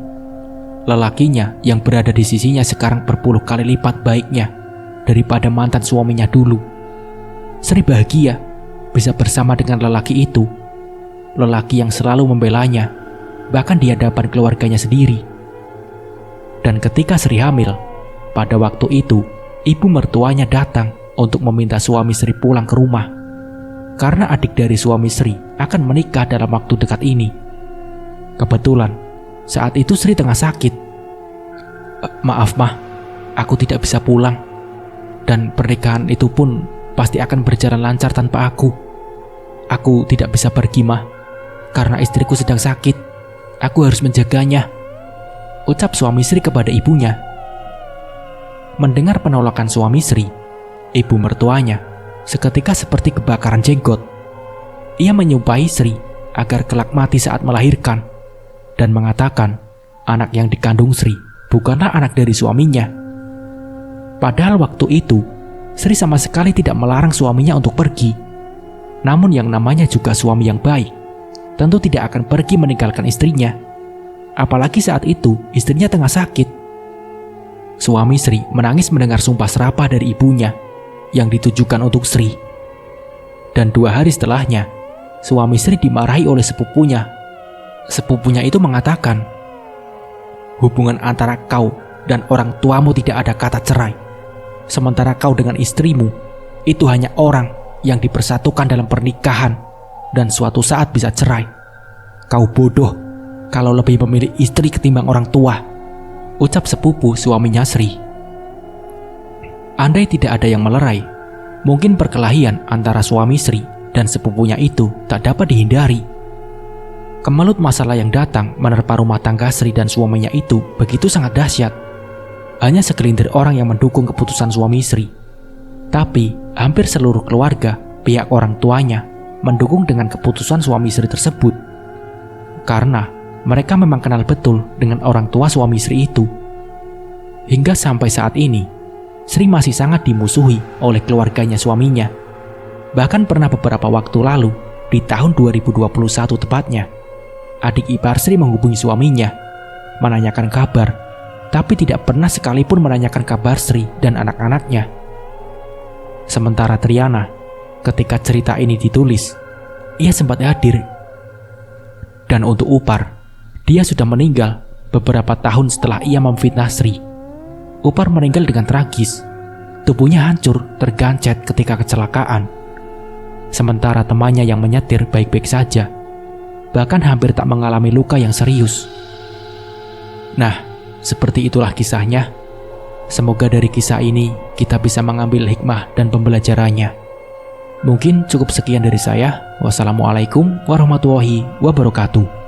Lelakinya yang berada di sisinya sekarang berpuluh kali lipat baiknya daripada mantan suaminya dulu. Sri bahagia bisa bersama dengan lelaki itu, lelaki yang selalu membelanya, bahkan di hadapan keluarganya sendiri. Dan ketika Sri hamil, pada waktu itu ibu mertuanya datang untuk meminta suami Sri pulang ke rumah, karena adik dari suami Sri akan menikah dalam waktu dekat ini. Kebetulan, saat itu Sri tengah sakit. Maaf mah, aku tidak bisa pulang. Dan pernikahan itu pun pasti akan berjalan lancar tanpa aku. Aku tidak bisa pergi mah, karena istriku sedang sakit. Aku harus menjaganya, ucap suami Sri kepada ibunya. Mendengar penolakan suami Sri, ibu mertuanya seketika seperti kebakaran jenggot. Ia menyumpahi Sri agar kelak mati saat melahirkan dan mengatakan anak yang dikandung Sri bukanlah anak dari suaminya. Padahal waktu itu Sri sama sekali tidak melarang suaminya untuk pergi. Namun yang namanya juga suami yang baik tentu tidak akan pergi meninggalkan istrinya. Apalagi saat itu istrinya tengah sakit. Suami Sri menangis mendengar sumpah serapah dari ibunya yang ditujukan untuk Sri. Dan 2 hari setelahnya, suami Sri dimarahi oleh sepupunya. Sepupunya itu mengatakan, hubungan antara kau dan orang tuamu tidak ada kata cerai. Sementara kau dengan istrimu, itu hanya orang yang dipersatukan dalam pernikahan dan suatu saat bisa cerai. Kau bodoh kalau lebih memilih istri ketimbang orang tua, ucap sepupu suaminya Sri. Andai tidak ada yang melerai, mungkin perkelahian antara suami Sri dan sepupunya itu tak dapat dihindari. Kemelut masalah yang datang menerpa rumah tangga Sri dan suaminya itu begitu sangat dahsyat. Hanya segelintir orang yang mendukung keputusan suami Sri. Tapi hampir seluruh keluarga, pihak orang tuanya, mendukung dengan keputusan suami Sri tersebut. Karena mereka memang kenal betul dengan orang tua suami Sri itu. Hingga sampai saat ini, Sri masih sangat dimusuhi oleh keluarganya suaminya. Bahkan pernah beberapa waktu lalu, di tahun 2021 tepatnya, adik ipar Sri menghubungi suaminya, menanyakan kabar, tapi tidak pernah sekalipun menanyakan kabar Sri dan anak-anaknya. Sementara Triana, ketika cerita ini ditulis, ia sempat hadir. Dan untuk Upar, dia sudah meninggal beberapa tahun setelah ia memfitnah Sri. Upar meninggal dengan tragis. Tubuhnya hancur, tergancet ketika kecelakaan. Sementara temannya yang menyetir baik-baik saja, bahkan hampir tak mengalami luka yang serius. Nah, seperti itulah kisahnya. Semoga dari kisah ini kita bisa mengambil hikmah dan pembelajarannya. Mungkin cukup sekian dari saya. Wassalamualaikum warahmatullahi wabarakatuh.